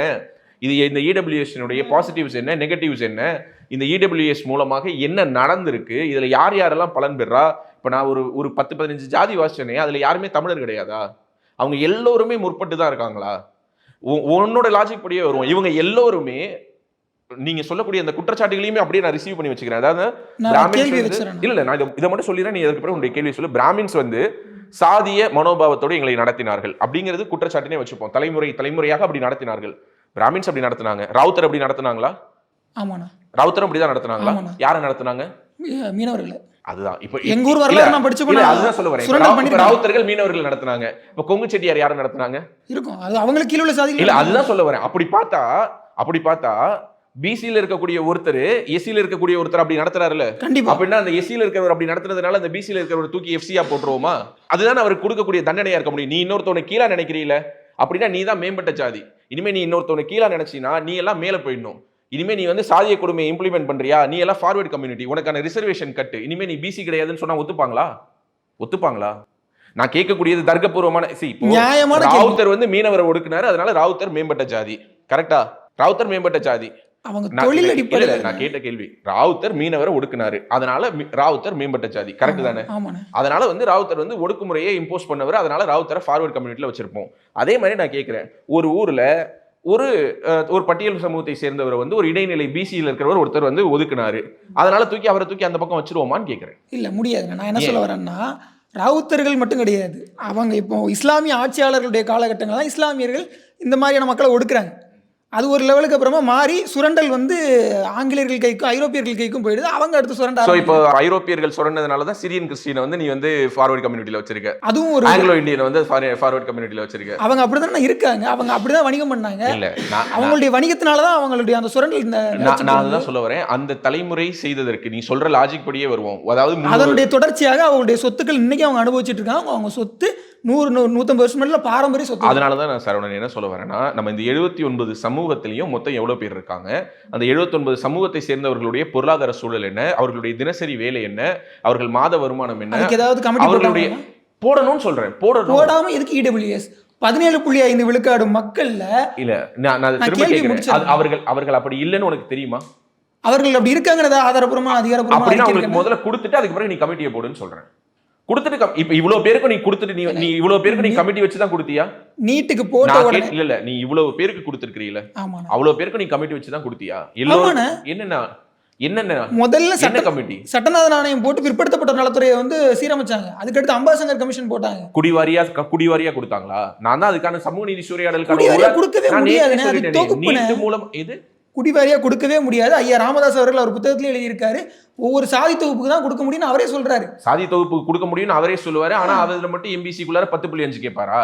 இது இந்த இடபிள்யூஎஸ் பாசிட்டிவ்ஸ் என்ன, நெகட்டிவ்ஸ் என்ன, இந்த இடபிள்யூஎஸ் மூலமாக என்ன நடந்திருக்கு, இதுல யார் யாரெல்லாம் பலன் பெறா. இப்ப நான் ஒரு 10-15 ஜாதி வாசிச்சேனே, அதுல யாருமே தமிழர் கிடையாதா? அவங்க எல்லோருமே முற்பட்டு தான் இருக்காங்களா? உன்னோட லாஜிக் படியே வருவோம். இவங்க எல்லோருமே நீங்க சொல்லக்கூடிய அந்த குற்றச்சாட்டுகளையுமே அப்படியே நான் ரிசீவ் பண்ணி வச்சுக்கிறேன். அதாவது இல்ல நான் இதை மட்டும் சொல்லிடுறேன், நீ அதுக்கு பிறகு உங்களுடைய கேள்வி சொல்லு. பிராமின்ஸ் வந்து சாதிய மனோபாவத்தோடு எங்களை நடத்தினார்கள் அப்படிங்கிறது குற்றச்சாட்டுனே வச்சுப்போம். தலைமுறையாக அப்படி நடத்தினார்கள். பிராமின்ஸ் அப்படி நடத்தினாங்க. ராவுத்தர் அப்படி நடத்தினாங்களா? ஆமாண்ணா, ராவுத்தர் அப்படிதான் நடத்தினாங்களா? யாரை நடத்தினாங்க? மீனவர்கள். அதுதான் இப்ப எங்க ஊர் வரலாறு நான் படிச்சு போனா அதுதான் சொல்ல வரேன். ராவுத்தர்கள் மீனவர்கள் நடத்தினாங்க. இப்ப கொங்கு செட்டியார் யாரை நடத்தினாங்க? இருக்கும், அது அவங்களுக்கு கீழ உள்ள சாதி இல்ல. அதுதான் சொல்ல வரேன். அப்படி பார்த்தா பிசில இருக்கக்கூடிய ஒருத்தர் எஸ்சில இருக்கக்கூடிய ஒருத்தர் அப்படி நடத்துறாருல, அப்படின்னா அந்த எஸ்சில இருக்கிறவர் அப்படி நடத்துறதுனால அந்த பிசில இருக்கிறவர் தூக்கி எஃப்சியா போட்டுருவோமா? அதுதான் அவருக்கு கொடுக்கக்கூடிய தண்டனையா இருக்க முடியும். நீ இன்னொருத்தவனை கீழே நினைக்கிறீல அப்படின்னா நீ தான் மேம்பட்ட ஜாதி. இனிமே நீ இன்னொருத்தவனை கீழே நினைச்சினா நீ எல்லாம் மேல போயிடணும். இனிமே நீ வந்து சாதிய கொடுமையை இம்ப்ளிமெண்ட் பண்றியா, நீ எல்லாம் ஃபார்வர்ட் கம்யூனிட்டி, உனக்கான ரிசர்வேஷன் கட்டு, இனிமே நீ பிசி கிடையாதுன்னு சொன்னா ஒத்துப்பாங்களா? நான் கேட்கக்கூடியது தர்க்கபூர்வமான ராவுத்தர் வந்து மீனவரை ஒடுக்குனாரு, அதனால ராவுத்தர் மேம்பட்ட ஜாதி. கரெக்டா? ராவுத்தர் மேம்பட்ட ஜாதி. நான் கேட்ட கேள்வி, ராவுத்தர் மீனவரை ஒடுக்குனாரு, அதனால ராவுத்தர் மேம்பட்ட ஜாதி. கரெக்ட் தானே? அதனால வந்து ராவுத்தர் வந்து ஒடுக்குமுறையை இம்போஸ் பண்ணவர், அதனால ராவுத்தரை ஃபார்வர்ட் கம்யூனிட்டில வச்சிருப்போம். அதே மாதிரி நான் கேட்கிறேன், ஒரு ஊர்ல ஒரு பட்டியல் சமூகத்தை சேர்ந்தவர் வந்து ஒரு இடைநிலை பிசியில் இருக்கிறவர் ஒருத்தர் வந்து ஒதுக்குனாரு, அதனால அவரை தூக்கி அந்த பக்கம் வச்சிருவோமான்னு கேட்கிறேன். இல்ல முடியாது. நான் என்ன சொல்ல வரேன்னா, ராவுத்தர்கள் மட்டும் கிடையாது, அவங்க இப்போ இஸ்லாமிய ஆட்சியாளர்களுடைய காலகட்டங்கள் இஸ்லாமியர்கள் இந்த மாதிரியான மக்களை ஒடுக்குறாங்க. அது ஒரு லெவலுக்கு அப்புறமா மாறி சுரண்டல் வந்து ஆங்கிலேயர்கள் கைக்கும் ஐரோப்பியர்கள் கைக்கும் போயிடுது. அவங்க அடுத்து சுரண்டா. இப்போ ஐரோப்பியர்கள் சுரண்டதுனால தான் சிரியன் கிறிஸ்டியனை வந்து நீ வந்து ஃபார்வர்ட் கம்யூனிட்டில வச்சிருக்க, அதுவும் ஒரு ஆங்கிலோ இந்தியன் வந்து ஃபார்வர்ட் கம்யூனிட்டில வச்சிருக்க. அவங்க அப்படிதான் இருக்காங்க, அவங்க அப்படிதான் வணிகம் பண்ணாங்க. இல்ல அவங்களுடைய வணிகத்தினால தான் அவங்களுடைய அந்த சுரண்டல். நான் அதுதான் சொல்ல வரேன், அந்த தலைமுறை செய்ததற்கு நீ சொல்ற லாஜிக் படியே வருவோம். அதாவது அதனுடைய தொடர்ச்சியாக அவங்களுடைய சொத்துக்கள் இன்னைக்கு அவங்க அனுபவிச்சுட்டு இருக்காங்க. அவங்க சொத்து 100-150 வருஷம் மேல பாரம்பரிய சொத்து. அதனாலதான் நான் சரவணன் என்ன சொல்ல வரேன்னா, நம்ம இந்த 79 சமூகத்திலையும் மொத்தம் எவ்வளவு பேர் இருக்காங்க, அந்த 79 சமூகத்தை சேர்ந்தவர்களுடைய பொருளாதார சூழல் என்ன, அவர்களுடைய தினசரி வேலை என்ன, அவர்கள் மாத வருமானம் என்ன, அவர்களுடைய போடணும்னு சொல்றேன். போடாம எதுக்கு இடபிள்யூஎஸ் 17.5 விழுக்காடு மக்கள்ல இல்ல. நான் திரும்ப கேட்கிறேன், அவர்கள் அப்படி இல்லைன்னு உனக்கு தெரியுமா? அவர்கள் அப்படி இருக்காங்கிறத ஆதாரபூர்வமா அதிகாரப்பூர்வமா முதல்ல கொடுத்துட்டு அதுக்கு பிறகு நீ கமிட்டியை போடுன்னு சொல்றேன். கொடுத்துட்டு இப்ப இவ்வளவு பேருக்கு நீ கொடுத்துட்டு நீ இவ்வளவு பேருக்கு நீ கமிட்டி வச்சு தான் கொடுத்தியா? நீட்டுக்கு போட்ட உடனே இல்ல நீ இவ்வளவு பேருக்கு கொடுத்துருக்கீல, ஆமாண்ணா அவ்வளவு பேருக்கு நீ கமிட்டி வச்சு தான் கொடுத்தியா? எல்லாரும் என்னென்ன முதல்ல கமிட்டி சட்டநாதன் ஆணையம் போட்டு பிற்படுத்தப்பட்ட நலத்துறையை வந்து சீரமைச்சாங்க. அதுக்கடுத்து அம்பாசங்கர் கமிஷன் போட்டாங்க. குடிவாரியா கொடுத்தாங்களா? நான் தான் அதுக்கான சமூக நீதி சூறையாடலுக்கான கொடுக்கவே முடியாது. அது தொகுப்பு மூலம் எது குடிவாரியா கொடுக்கவே முடியாது. ஐயா ராமதாஸ் அவர்கள் அவர் புத்தகத்திலே எழுதியிருக்காரு, ஒவ்வொரு சாதி தொகுப்புக்கு தான் கொடுக்க முடியும்னு அவரே சொல்றாரு. சாதி தொகுப்புக்கு கொடுக்க முடியும்னு அவரே சொல்லுவாரு. ஆனா அதுல மட்டும் எம்பிசிக்குள்ளார 10.5 கேட்பாரா?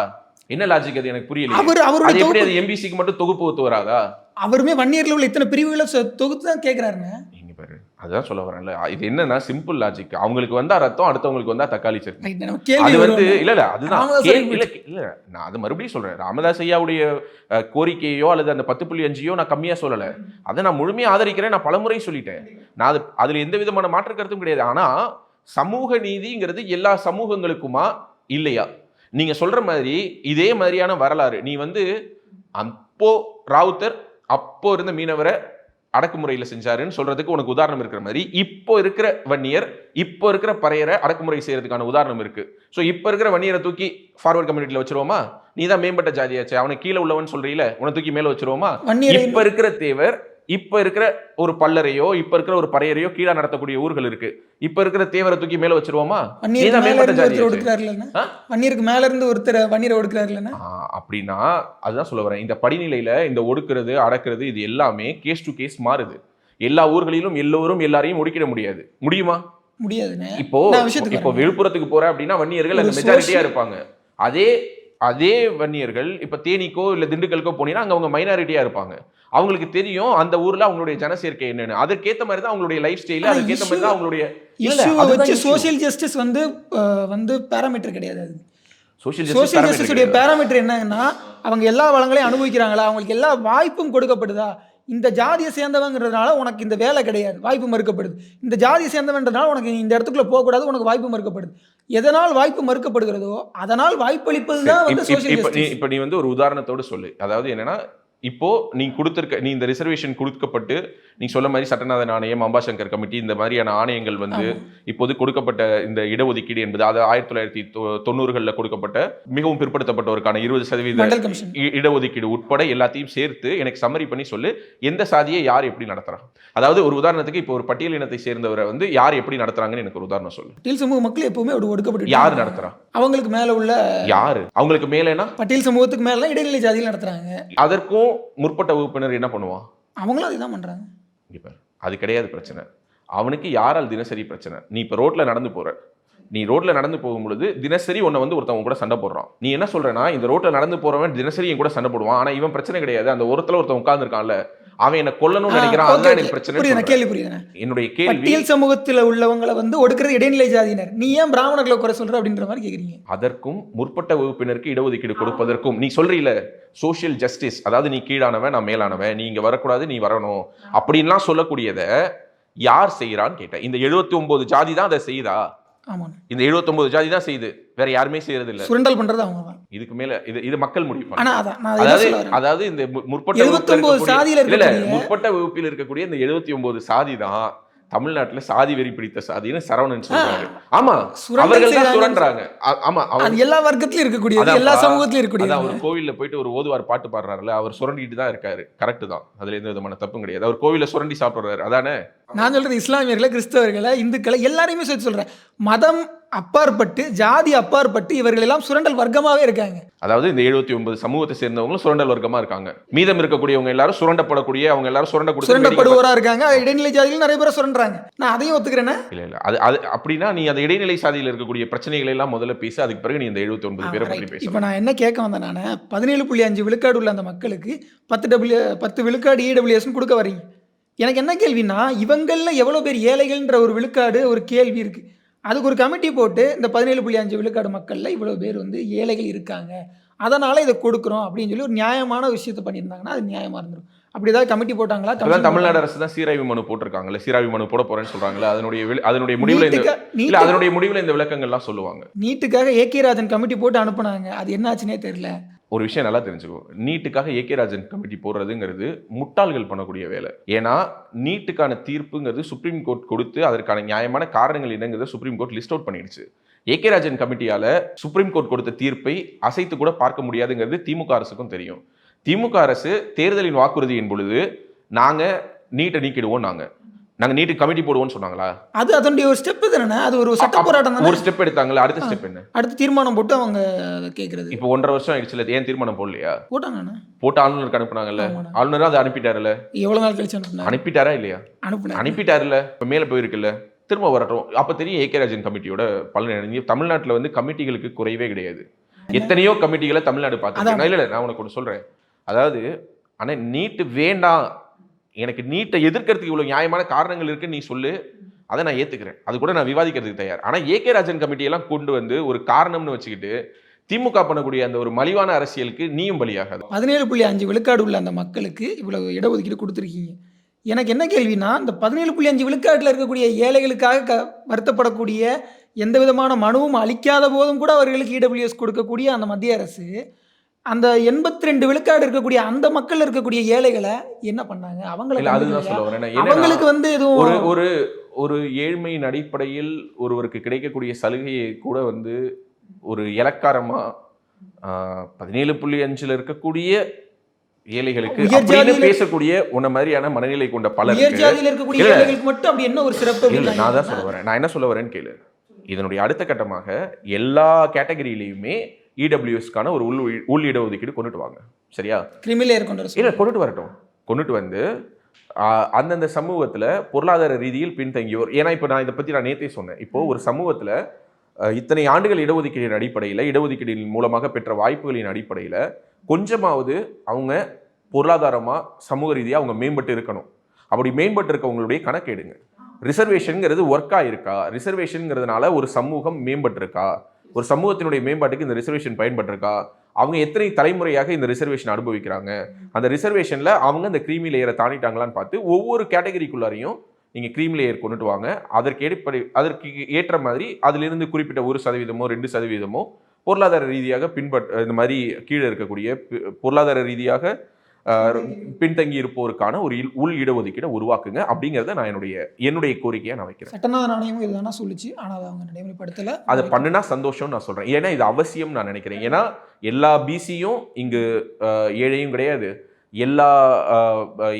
என்ன லாஜிக் அது? எனக்கு புரியல. அவருடைய எப்படி அது எம்பிசிக்கு மட்டும் தொகுப்பு ஒத்து வராதா? அவருமே வன்னியர்ல உள்ள இத்தனை பிரிவுகளை தொகுத்து தான் கேட்கிறாருங்க. நீங்க பாரு, அதான் சொல்ல வரேன்ல. இது என்னன்னா சிம்பிள் லாஜிக். அவங்களுக்கு வந்தா ரத்தம், அடுத்தவங்களுக்கு வந்தா தக்காளி சட்னி. அது வந்து இல்ல அதுதான் இல்ல நான் அது மறுபடியும் சொல்றேன். ராமதாஸ் ஐயாவுடைய கோரிக்கையோ அல்லது அந்த 10.5 நான் கம்மியா சொல்லல. அதை நான் முழுமையா ஆதரிக்கிறேன். நான் பலமுறை சொல்லிட்டேன். நான் அதுல எந்த விதமான மாற்று கருத்தும் கிடையாது. ஆனா சமூக நீதிங்கிறது எல்லா சமூகங்களுக்குமா இல்லையா? நீங்க சொல்ற மாதிரி இதே மாதிரியான வரலாறு நீ வந்து அப்போ ராவுத்தர் அப்போ இருந்த மீனவரை அடக்குமுறையில் செஞ்சாருன்னு சொல்றதுக்கு உனக்கு உதாரணம் இருக்கிற மாதிரி இப்போ இருக்கிற வன்னியர் இப்போ இருக்கிற பறையரை அடக்குமுறை செய்யறதுக்கான உதாரணம் இருக்கு. ஸோ இப்போ இருக்கிற வன்னியரை தூக்கி ஃபார்வர்ட் கம்யூனிட்டியில் வச்சிருவோமா? நீ தான் மேம்பட்ட ஜாதியாச்சு, அவனை கீழே உள்ளவன் சொல்றீல, உன தூக்கி மேல வச்சிருவோமா? இப்ப இருக்கிற தேவர் இப்ப இருக்கிற ஒரு பல்லரையோ இப்ப இருக்கிற ஒரு பறையரையோ கீழே நடத்தக்கூடிய ஊர்கள் இருக்கு. இப்ப இருக்கிற தேவரை தூக்கி மேல வச்சிருவோமா? வன்னியருக்கு மேல இருந்து ஒருத்தர் வன்னியரை ஒடுக்குறாரு அப்படின்னா அதுதான் சொல்ல வரேன். இந்த படிநிலையில இந்த ஒடுக்குறது அடக்குறது இது எல்லாமே கேஸ் டு கேஸ் மாறுது. எல்லா ஊர்களிலும் எல்லோரும் எல்லாரையும் ஒடுக்கிட முடியாது. முடியுமா? முடியாது. இப்போ விழுப்புரத்துக்கு போற அப்படின்னா வன்னியர்கள் அந்த மெஜாரிட்டியா இருப்பாங்க. அதே வன்னியர்கள் இப்ப தேனிக்கோ இல்ல திண்டுக்கலுக்கோ போனீங்கன்னா அங்க அவங்க மைனாரிட்டியா இருப்பாங்க. அவங்களுக்கு தெரியும் அந்த ஊர்ல அவங்களுடைய ஜனசேர்க்கை என்னன்னு. அதுக்கேற்ற மாதிரி தான் அவங்களுடைய லைஃப் ஸ்டைல், அதுக்கேற்ற மாதிரி தான் அவங்களுடைய சோஷியல் ஜஸ்டிஸ் வந்து பேராமீட்டர் கிடையாது. சோஷியல் ஜஸ்டிஸுடைய பேராமீட்டர் என்னன்னா அவங்க எல்லா வளங்களையும் அனுபவிக்கிறாங்களா, அவங்களுக்கு எல்லா வாய்ப்பும் கொடுக்கப்படுதா. இந்த ஜாதியை சேர்ந்தவங்கிறதுனால உனக்கு இந்த வேலை கிடையாது, வாய்ப்பு மறுக்கப்படுது. இந்த ஜாதியை சேர்ந்தவன்றதுனால உனக்கு இந்த இடத்துக்குள்ள போகக்கூடாது, உனக்கு வாய்ப்பு மறுக்கப்படுது. எதனால் வாய்ப்பு மறுக்கப்படுகிறதோ அதனால் வாய்ப்பளிப்பது தான் வந்து சோஷியல் ஜஸ்டிஸ். இப்ப நீ வந்து ஒரு உதாரணத்தோடு சொல்லு. அதாவது என்னன்னா இப்போ நீ இந்த ரிசர்வேஷன் கொடுக்கப்பட்டு நீ சொல்ல மாதிரி சட்டநாதன் ஆணையம், அம்பாசங்கர் கமிட்டி இந்த மாதிரியான ஆணையங்கள் வந்து இப்போது கொடுக்கப்பட்ட இந்த இடஒதுக்கீடு என்பது அது 1990களில் கொடுக்கப்பட்ட மிகவும் பிற்படுத்தப்பட்டவருக்கான 20% இடஒதுக்கீடு உட்பட எல்லாத்தையும் சேர்த்து எனக்கு சம்மரி பண்ணி சொல்லு, எந்த சாதியை யார் எப்படி நடத்துறாங்க. அதாவது ஒரு உதாரணத்துக்கு இப்போ ஒரு பட்டியல் இனத்தை சேர்ந்தவரை வந்து யார் எப்படி நடத்துறாங்கன்னு எனக்கு ஒரு உதாரணம் சொல்லு. பட்டியல் சமூக மக்கள் எப்பவுமே ஒடுக்கப்பட்டு யார் நடத்துறா? அவங்களுக்கு மேல உள்ள யாரு? அவங்களுக்கு மேலனா பட்டியல் சமூகத்துக்கு மேல இடைநிலை ஜாதிகள் நடத்துறாங்க. அதற்கும் முற்பட்ட வகுப்பினர் என்ன பண்ணுவான்? அவங்களும் அதுதான் பண்றாங்க. அது கிடையாது பிரச்சனை. அவனுக்கு யாரால் தினசரி பிரச்சனை? நீ இப்ப ரோட்ல நடந்து போற, நீ ரோட்ல நடந்து போகும்பொழுது தினசரி உன்னை வந்து ஒருத்தவங்க கூட சண்டை போடுறான். நீ என்ன சொல்றேன்னா இந்த ரோட்ல நடந்து போறவன் தினசரி என் கூட சண்டை போடுவான், ஆனா இவன் பிரச்சனை கிடையாது. அந்த ஒருத்தன் உட்கார்ந்து இருக்கான்ல, அவன் என்ன கொல்லணும்னு நினைக்கிறான், அதுதான் எனக்கு பிரச்சனை. கேள்வி புரியுது. என்னுடைய கேள்வி, பட்டியல் சமூகத்துல உள்ளவங்களை வந்து ஒடுக்குறது இடைநிலை ஜாதியினர், நீ ஏன் பிராமணர்களை குறை சொல்ற அப்படின்ற மாதிரி கேக்குறீங்க. அதற்கும் முற்பட்ட வகுப்பினருக்கு இடஒதுக்கீடு கொடுப்பதற்கும் நீ சொல்றீல சோஷியல் ஜஸ்டிஸ், அதாவது நீ கீழானவன் நான் மேலானவன், நீ இங்க வரக்கூடாது நீ வரணும் அப்படின்லாம் சொல்லக்கூடியத யார் செய்யறான்னு கேட்டேன். இந்த 79 ஜாதி தான் அதை செய்யுதா? இந்த 79 ஜாதி தான் செய்யுது, வேற யாருமே செய்யறது இல்ல. சுரண்டல் பண்றது அவங்க தான். இதுக்கு மேல இது மக்கள் முடிவு. அதாவது இந்த முற்பட்ட வகுப்பில் இருக்கக்கூடிய இந்த 79 சாதி தான் தமிழ்நாட்டுல சாதி வெறி பிடித்த சாதின்னு சரவணன் சொல்றாரு. ஆமா, அவர்கள் தான் சுரண்டாங்க. ஆமா, எல்லா வர்க்கத்திலும் இருக்கக்கூடிய எல்லா சமூகத்திலும் இருக்கக்கூடிய. அவர் கோவில்ல போயிட்டு ஒரு ஓதுவார் பாட்டு பாடுறாருல, அவர் சுரண்டிட்டு தான் இருக்காரு. கரெக்ட் தான், அதுல எந்த விதமான தப்பும் கிடையாது. அவர் கோவில சுரண்டி சாப்பிடுறாரு, அதானே நான் சொல்றது. இஸ்லாமியர்களை, கிறிஸ்தவர்களை, இந்துக்களை எல்லாரையுமே சேர்த்து சொல்றேன். மதம் அப்பாற்பட்டு, ஜாதி அப்பாற்பட்டு இவர்கள் எல்லாம் சுரண்டல் வர்க்கமாவே இருக்காங்க. அதாவது இந்த 79 சமூகத்தை சேர்ந்தவங்களும் சுரண்டல் வர்க்கமா இருக்காங்க. மீதம் இருக்கக்கூடியவங்க எல்லாரும் சுரண்டப்படக்கூடிய, அவங்க எல்லாரும் சுரண்டப்படுவோரா இருக்காங்க. இடைநிலை ஜாதியில் நிறைய பேர் சுரண்டுறாங்க. நான் அதையும் ஒத்துக்கிறேன். இல்ல அது அப்படின்னா நீ அந்த இடைநிலை சாதியில் இருக்கக்கூடிய பிரச்சனைகளை எல்லாம் முதல்ல பேச, அதுக்கு பிறகு நீ இந்த 79 பேரை பற்றி பேச. இப்ப நான் என்ன கேட்க வந்தேன், நான் 17.5 விழுக்காடு உள்ள அந்த மக்களுக்கு 10 விழுக்காடு இடபிள்யூஎஸ் கொடுக்க வரீங்க. எனக்கு என்ன கேள்வினா, இவங்கள எவ்வளவு பேர் ஏழைகள்ன்ற ஒரு விழுக்காடு ஒரு கேள்வி இருக்கு. அதுக்கு ஒரு கமிட்டி போட்டு இந்த 17.5 விழுக்காடு மக்கள்ல இவ்வளவு பேர் வந்து ஏழைகள் இருக்காங்க, அதனால இதை கொடுக்குறோம் அப்படின்னு சொல்லி ஒரு நியாயமான விஷயத்தை பண்ணியிருந்தாங்கன்னா அது நியாயமா இருந்துடும். அப்படி ஏதாவது கமிட்டி போட்டாங்களா? தமிழ்நாடு அரசு தான் சீராய்வு மனு போட்டிருக்காங்கல்ல, சீராய்வு மனு போட போறேன்னு சொல்றாங்களே, அதனுடைய முடிவுல இந்த விளக்கங்கள்லாம் சொல்லுவாங்க. நீட்டுக்காக ஏகே ராஜன் கமிட்டி போட்டு அனுப்புனாங்க, அது என்னாச்சுன்னே தெரியல. ஒரு விஷயம் நல்லா தெரிஞ்சுக்கோ, நீட்டுக்காக ஏகே ராஜன் கமிட்டி போடுறதுங்கிறது முட்டாள்கள் பண்ணக்கூடிய வேலை. ஏன்னா நீட்டுக்கான தீர்ப்புங்கிறது சுப்ரீம் கோர்ட் கொடுத்து அதற்கான நியாயமான காரணங்கள் என்னங்கிறத சுப்ரீம் கோர்ட் லிஸ்ட் அவுட் பண்ணிடுச்சு. ஏகே ராஜன் கமிட்டியால சுப்ரீம் கோர்ட் கொடுத்த தீர்ப்பை அசைத்து கூட பார்க்க முடியாதுங்கிறது திமுக அரசுக்கும் தெரியும். திமுக அரசு தேர்தலின் வாக்குறுதியின் பொழுது நாங்க நீட்டை நீக்கிடுவோம், நாங்க நீட்டு கமிட்டி போடுவோம்னு சொன்னாங்களா? அது அதனுடைய ஒரு ஸ்டெப் தானே, அது ஒரு சட்ட போராட்டம் தானே. ஒரு ஸ்டெப் எடுத்தாங்களா? அடுத்த ஸ்டெப் என்ன? அடுத்து தீர்மானம் போட்டு அவங்க கேட்கறது. இப்போ 1.5 வருஷம் ஆயிடுச்சுல, ஏன் தீர்மானம் போடலையா? போட்டாங்கண்ணா, போட்டு ஆளுநருக்கு அனுப்புனாங்கல்ல, ஆளுநரும் அதை அனுப்பிட்டாருல்ல. எவ்வளவு நாள் கழிச்சு அனுப்பிட்டாரா இல்லையா? அனுப்பிட்டாருல்ல, இப்ப மேல போயிருக்குல்ல, திரும்ப வரட்டும். அப்ப தெரியும் ஏகே ராஜன் கமிட்டியோட பலன். தமிழ்நாட்டுல வந்து கமிட்டிகளுக்கு குறைவே கிடையாது. எத்தனையோ கமிட்டிகளை தமிழ்நாடு பார்த்துருக்கேன். இல்ல நான் உனக்கு ஒன்று சொல்றேன். அதாவது ஆனா நீட்டு வேண்டாம், எனக்கு நீட்டை எதிர்க்கிறதுக்கு இவ்வளவு நியாயமான காரணங்கள் இருக்குன்னு நீ சொல்லு, அதை நான் ஏத்துக்கிறேன், அது கூட நான் விவாதிக்கிறதுக்கு தயார். ஆனா ஏகே ராஜன் கமிட்டியெல்லாம் கொண்டு வந்து ஒரு காரணம்னு வச்சுக்கிட்டு திமுக பண்ணக்கூடிய அந்த ஒரு மலிவான அரசியலுக்கு நீயும் பலியாகாது. 17.5 விழுக்காடு உள்ள அந்த மக்களுக்கு இவ்வளவு இடஒதுக்கீடு கொடுத்துருக்கீங்க. எனக்கு என்ன கேள்வினா, இந்த 17.5 விழுக்காட்டில் இருக்கக்கூடிய ஏழைகளுக்காக வருத்தப்படக்கூடிய எந்த விதமான மனுவும் அளிக்காத போதும் கூட அவர்களுக்கு இடபிள்யூஎஸ் கொடுக்கக்கூடிய அந்த மத்திய அரசு அந்த 82 விழுக்காடு இருக்கக்கூடிய அந்த மக்கள் இருக்கக்கூடிய ஏழைகளை என்ன பண்ணாங்க? அவங்களுக்கு வந்து எதுவும் ஒரு ஏழ்மையின் அடிப்படையில் ஒருவருக்கு கிடைக்கக்கூடிய சலுகையை கூட வந்து ஒரு இலக்காரமா 17.5 இருக்கக்கூடிய ஏழைகளுக்கு பேசக்கூடிய உன்ன மாதிரியான மனநிலை கொண்ட பலர் மட்டும் அப்படி என்ன ஒரு சிறப்பு? நான் தான் சொல்ல வரேன். நான் என்ன சொல்ல வரேன்னு கேளு. இதனுடைய அடுத்த கட்டமாக எல்லா கேட்டகரியிலையுமே இடபிள்யூஎஸ்க்கான ஒரு உள் இடஒதுக்கீடு கொண்டுட்டு வாங்க, சரியா? கொண்டுட்டு வரட்டும். கொண்டுட்டு வந்து அந்தந்த சமூகத்துல பொருளாதார ரீதியில் பின்தங்கியோர், ஏன்னா இப்போ நான் இதை பத்தி நான் நேத்தே சொன்னேன். இப்போ ஒரு சமூகத்துல இத்தனை ஆண்டுகள் இடஒதுக்கீடின் அடிப்படையில், இடஒதுக்கீடின் மூலமாக பெற்ற வாய்ப்புகளின் அடிப்படையில கொஞ்சமாவது அவங்க பொருளாதாரமா சமூக ரீதியா அவங்க மேம்பட்டு இருக்கணும். அப்படி மேம்பட்டு இருக்கவங்களுடைய கணக்கெடுங்க. ரிசர்வேஷன்ங்கிறது ஒர்க்கா இருக்கா? ரிசர்வேஷன்ங்கிறதுனால ஒரு சமூகம் மேம்பட்டு இருக்கா? ஒரு சமூகத்தினுடைய மேம்பாட்டுக்கு இந்த ரிசர்வேஷன் பயன்பட்டிருக்கா? அவங்க எத்தனை தலைமுறையாக இந்த ரிசர்வேஷன் அனுபவிக்கிறாங்க? அந்த ரிசர்வேஷன்ல அவங்க இந்த கிரீமி லேயரை தாண்டிட்டாங்களான்னு பார்த்து ஒவ்வொரு கேட்டகரிக்குள்ளாரையும் நீங்க கிரீமி லேயர் கொண்டுட்டு வாங்க. அதற்கு ஏற்ற மாதிரி அதிலிருந்து குறிப்பிட்ட 1%, 2% பொருளாதார ரீதியாக இந்த மாதிரி கீழே இருக்கக்கூடிய பொருளாதார ரீதியாக பின்தங்கி இருப்போருக்கான ஒரு உள் இடஒதுக்கீடை உருவாக்குங்க அப்படிங்கிறத நான் என்னுடைய கோரிக்கையை நான் வைக்கிறேன். சட்டநாத நாணயமும் இதுதானா சொல்லிச்சு, ஆனால் அதை அவங்க நடைமுறைப்படுத்தல. அதை பண்ணுனா சந்தோஷம் நான் சொல்றேன். ஏன்னா இது அவசியம் நான் நினைக்கிறேன். ஏன்னா எல்லா பிசியும் இங்கு ஏழையும் கிடையாது, எல்லா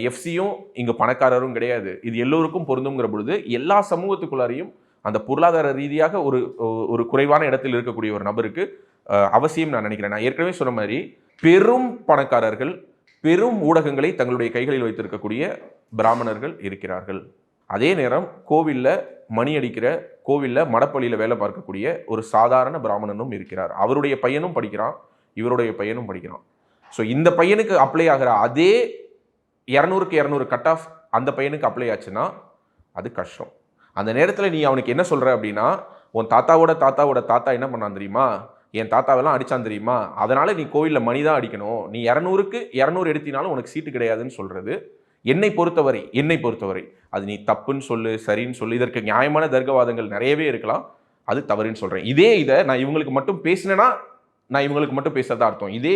எஃப்சியும் இங்கு பணக்காரரும் கிடையாது. இது எல்லோருக்கும் பொருந்துங்கிற பொழுது எல்லா சமூகத்துக்குள்ளாரையும் அந்த பொருளாதார ரீதியாக ஒரு குறைவான இடத்தில் இருக்கக்கூடிய ஒரு நபருக்கு அவசியம் நான் நினைக்கிறேன். நான் ஏற்கனவே சொன்ன மாதிரி பெரும் பணக்காரர்கள், பெரும் ஊடகங்களை தங்களுடைய கைகளில் வைத்திருக்கக்கூடிய பிராமணர்கள் இருக்கிறார்கள். அதே நேரம் கோவிலில் மணி அடிக்கிற, கோவிலில் மடப்பள்ளியில் வேலை பார்க்கக்கூடிய ஒரு சாதாரண பிராமணனும் இருக்கிறார். அவருடைய பையனும் படிக்கிறான், இவருடைய பையனும் படிக்கிறான். ஸோ இந்த பையனுக்கு அப்ளை ஆகிற அதே 200க்கு 200 கட் ஆஃப் அந்த பையனுக்கு அப்ளை ஆச்சுன்னா அது கஷ்டம். அந்த நேரத்தில் நீ அவனுக்கு என்ன சொல்கிற அப்படின்னா, உன் தாத்தாவோட தாத்தா என்ன பண்ணான் தெரியுமா? என் தாத்தாவெல்லாம் அடிச்சான் தெரியுமா? அதனால நீ கோவிலில் மணி தான் அடிக்கணும், நீ 200க்கு 200 எடுத்தினாலும் உனக்கு சீட்டு கிடையாதுன்னு சொல்றது என்னை பொறுத்தவரை அது நீ தப்புன்னு சொல்லு, சரின்னு சொல்லு, இதற்கு நியாயமான தர்க்கவாதங்கள் நிறையவே இருக்கலாம், அது தவறுன்னு சொல்றேன். இதை நான் இவங்களுக்கு மட்டும் பேசினேன்னா நான் இவங்களுக்கு மட்டும் பேசுறதா அர்த்தம். இது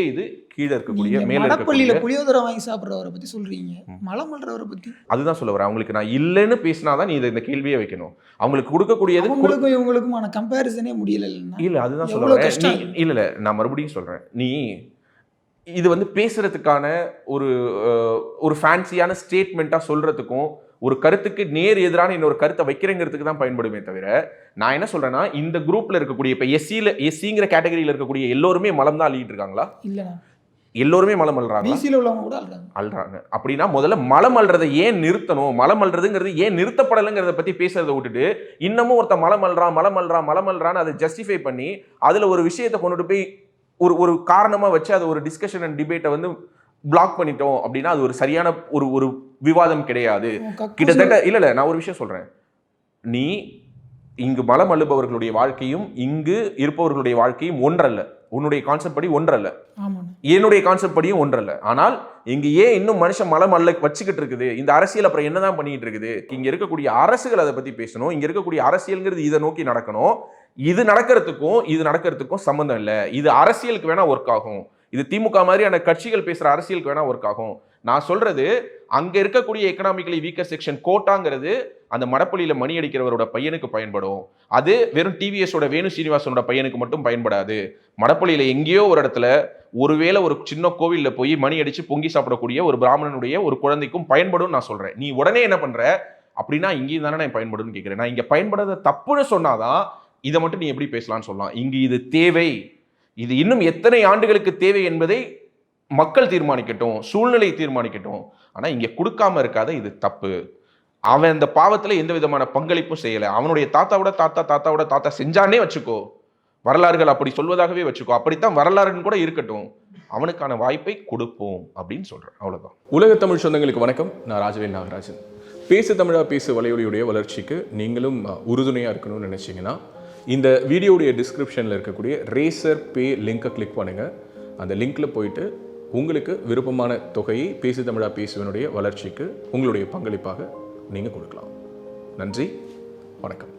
கீழே இருக்கக்கூடிய மேல இருக்கக்கூடிய புளியோதரை வாங்கி சாப்பிடுறவரை பத்தி சொல்றீங்க, மலம் பண்றவரை பத்தி அதுதான் சொல்ல வரேன். அவங்களுக்கு நான் இல்லைன்னு பேசினாதான் நீ இந்த கேள்வியை வைக்கணும். அவங்களுக்கு கொடுக்கக்கூடியது இவங்களுக்குமான கம்பேரிசனே முடியல. இல்ல அதுதான் சொல்ல வரேன். இல்ல நான் மறுபடியும் சொல்றேன், நீ இது வந்து பேசுறதுக்கான ஒரு ஃபேன்சியான ஸ்டேட்மெண்ட்டா சொல்றதுக்கும் ஒரு கருத்துக்கு நேர் எதிரான இன்னொரு கருத்தை வைக்கிறேங்கிறதுக்கு தான் பயன்படுமே தவிர, நான் என்ன சொல்றேன்னா, இந்த குரூப்ல இருக்கக்கூடிய இப்ப எஸ்சிங்கிற கேட்டகரியில இருக்கக்கூடிய எல்லோருமே மலம் தான் அள்ளிட்டு இருக்காங்களா? இல்ல, எல்லோருமே மலம் அள்ளுறாங்க. அப்படின்னா முதல்ல மலம் அள்ளுறதை ஏன் நிறுத்தணும்? மலம் அள்ளுறதுங்கிறது ஏன் நிறுத்தப்படலைங்கிறத பத்தி பேசுறதை விட்டுட்டு இன்னமும் ஒருத்த மலம் அள்ளுறான்னு அதை ஜஸ்டிஃபை பண்ணி அதுல ஒரு விஷயத்தை கொண்டுட்டு போய் ஒரு காரணமா வச்சு அதை ஒரு டிஸ்கஷன் அண்ட் டிபேட்டை வந்து பிளாக் பண்ணிட்டோம் அப்படின்னா அது ஒரு சரியான ஒரு விவாதம் கிடையாது. கிட்டத்தட்ட இல்ல நான் ஒரு விஷயம் சொல்றேன், நீ இங்கு மலம் அள்ளுபவர்களுடைய வாழ்க்கையும் இங்கு இருப்பவர்களுடைய வாழ்க்கையும் ஒன்றல்ல. உன்னுடைய கான்செப்ட் படி ஒன்றல்ல, என்னுடைய கான்செப்ட் படியும் ஒன்றல்ல. ஆனால் இங்கு ஏன் இன்னும் மனுஷன் மலம் அள்ள வச்சுக்கிட்டு இருக்குது? இந்த அரசியல் அப்புறம் என்னதான் பண்ணிட்டு இருக்குது? இங்க இருக்கக்கூடிய அரசுகள் அதை பத்தி பேசணும். இங்க இருக்கக்கூடிய அரசியல்ங்கிறது இதை நோக்கி நடக்கணும். இது நடக்கிறதுக்கும் சம்பந்தம் இல்லை. இது அரசியலுக்கு வேணா ஒர்க் ஆகும், இது திமுக மாதிரியான கட்சிகள் பேசுற அரசியலுக்கு வேணா ஒர்க் ஆகும். நான் சொல்றது அங்க இருக்கக்கூடிய எக்கனாமிக்கலி வீக்கர் செக்ஷன் கோட்டாங்கிறது அந்த மடப்பள்ளியில மணி அடிக்கிறவரோட பையனுக்கு பயன்படும். அது வெறும் டிவிஎஸோட வேணு சீனிவாசனோட பையனுக்கு மட்டும் பயன்படாது. மடப்பள்ளியில எங்கேயோ ஒரு இடத்துல ஒருவேளை ஒரு சின்ன கோவில்ல போய் மணி அடிச்சு பொங்கி சாப்பிடக்கூடிய ஒரு பிராமணனுடைய ஒரு குழந்தைக்கும் பயன்படும் நான் சொல்றேன். நீ உடனே என்ன பண்ற அப்படின்னா இங்கேயும் தானே நான் பயன்படும்னு கேட்கிறேன். நான் இங்க பயன்படாத தப்புன்னு சொன்னாதான் இதை மட்டும் நீ எப்படி பேசலாம்னு சொல்லலாம். இங்கு இது தேவை, இது இன்னும் எத்தனை ஆண்டுகளுக்கு தேவை என்பதை மக்கள் தீர்மானிக்கட்டும், சூழ்நிலை தீர்மானிக்கட்டும். ஆனா இங்க கொடுக்காம இருக்காத இது தப்பு. அவன் அந்த பாவத்துல எந்த விதமான பங்களிப்பும் செய்யல. அவனுடைய தாத்தாவோட தாத்தா செஞ்சானே வச்சுக்கோ, வரலாறுகள் அப்படி சொல்வதாகவே வச்சுக்கோ, அப்படித்தான் வரலாறுன்னு கூட இருக்கட்டும், அவனுக்கான வாய்ப்பை கொடுப்போம் அப்படின்னு சொல்றேன். அவ்வளவுதான். உலக தமிழ் சொந்தங்களுக்கு வணக்கம். நான் ராஜவேல் நாகராஜன். பேசு தமிழா பேசு வலையொலியுடைய வளர்ச்சிக்கு நீங்களும் உறுதுணையா இருக்கணும்னு நினைச்சீங்கன்னா இந்த வீடியோடைய டிஸ்கிரிப்ஷன்ல இருக்கக்கூடிய ரேசர் பே லிங்கை கிளிக் பண்ணுங்க. அந்த லிங்க்ல போயிட்டு உங்களுக்கு விருப்பமான தொகையை பேசு தமிழா பேசுவனுடைய வளர்ச்சிக்கு உங்களுடைய பங்களிப்பாக நீங்கள் கொடுக்கலாம். நன்றி, வணக்கம்.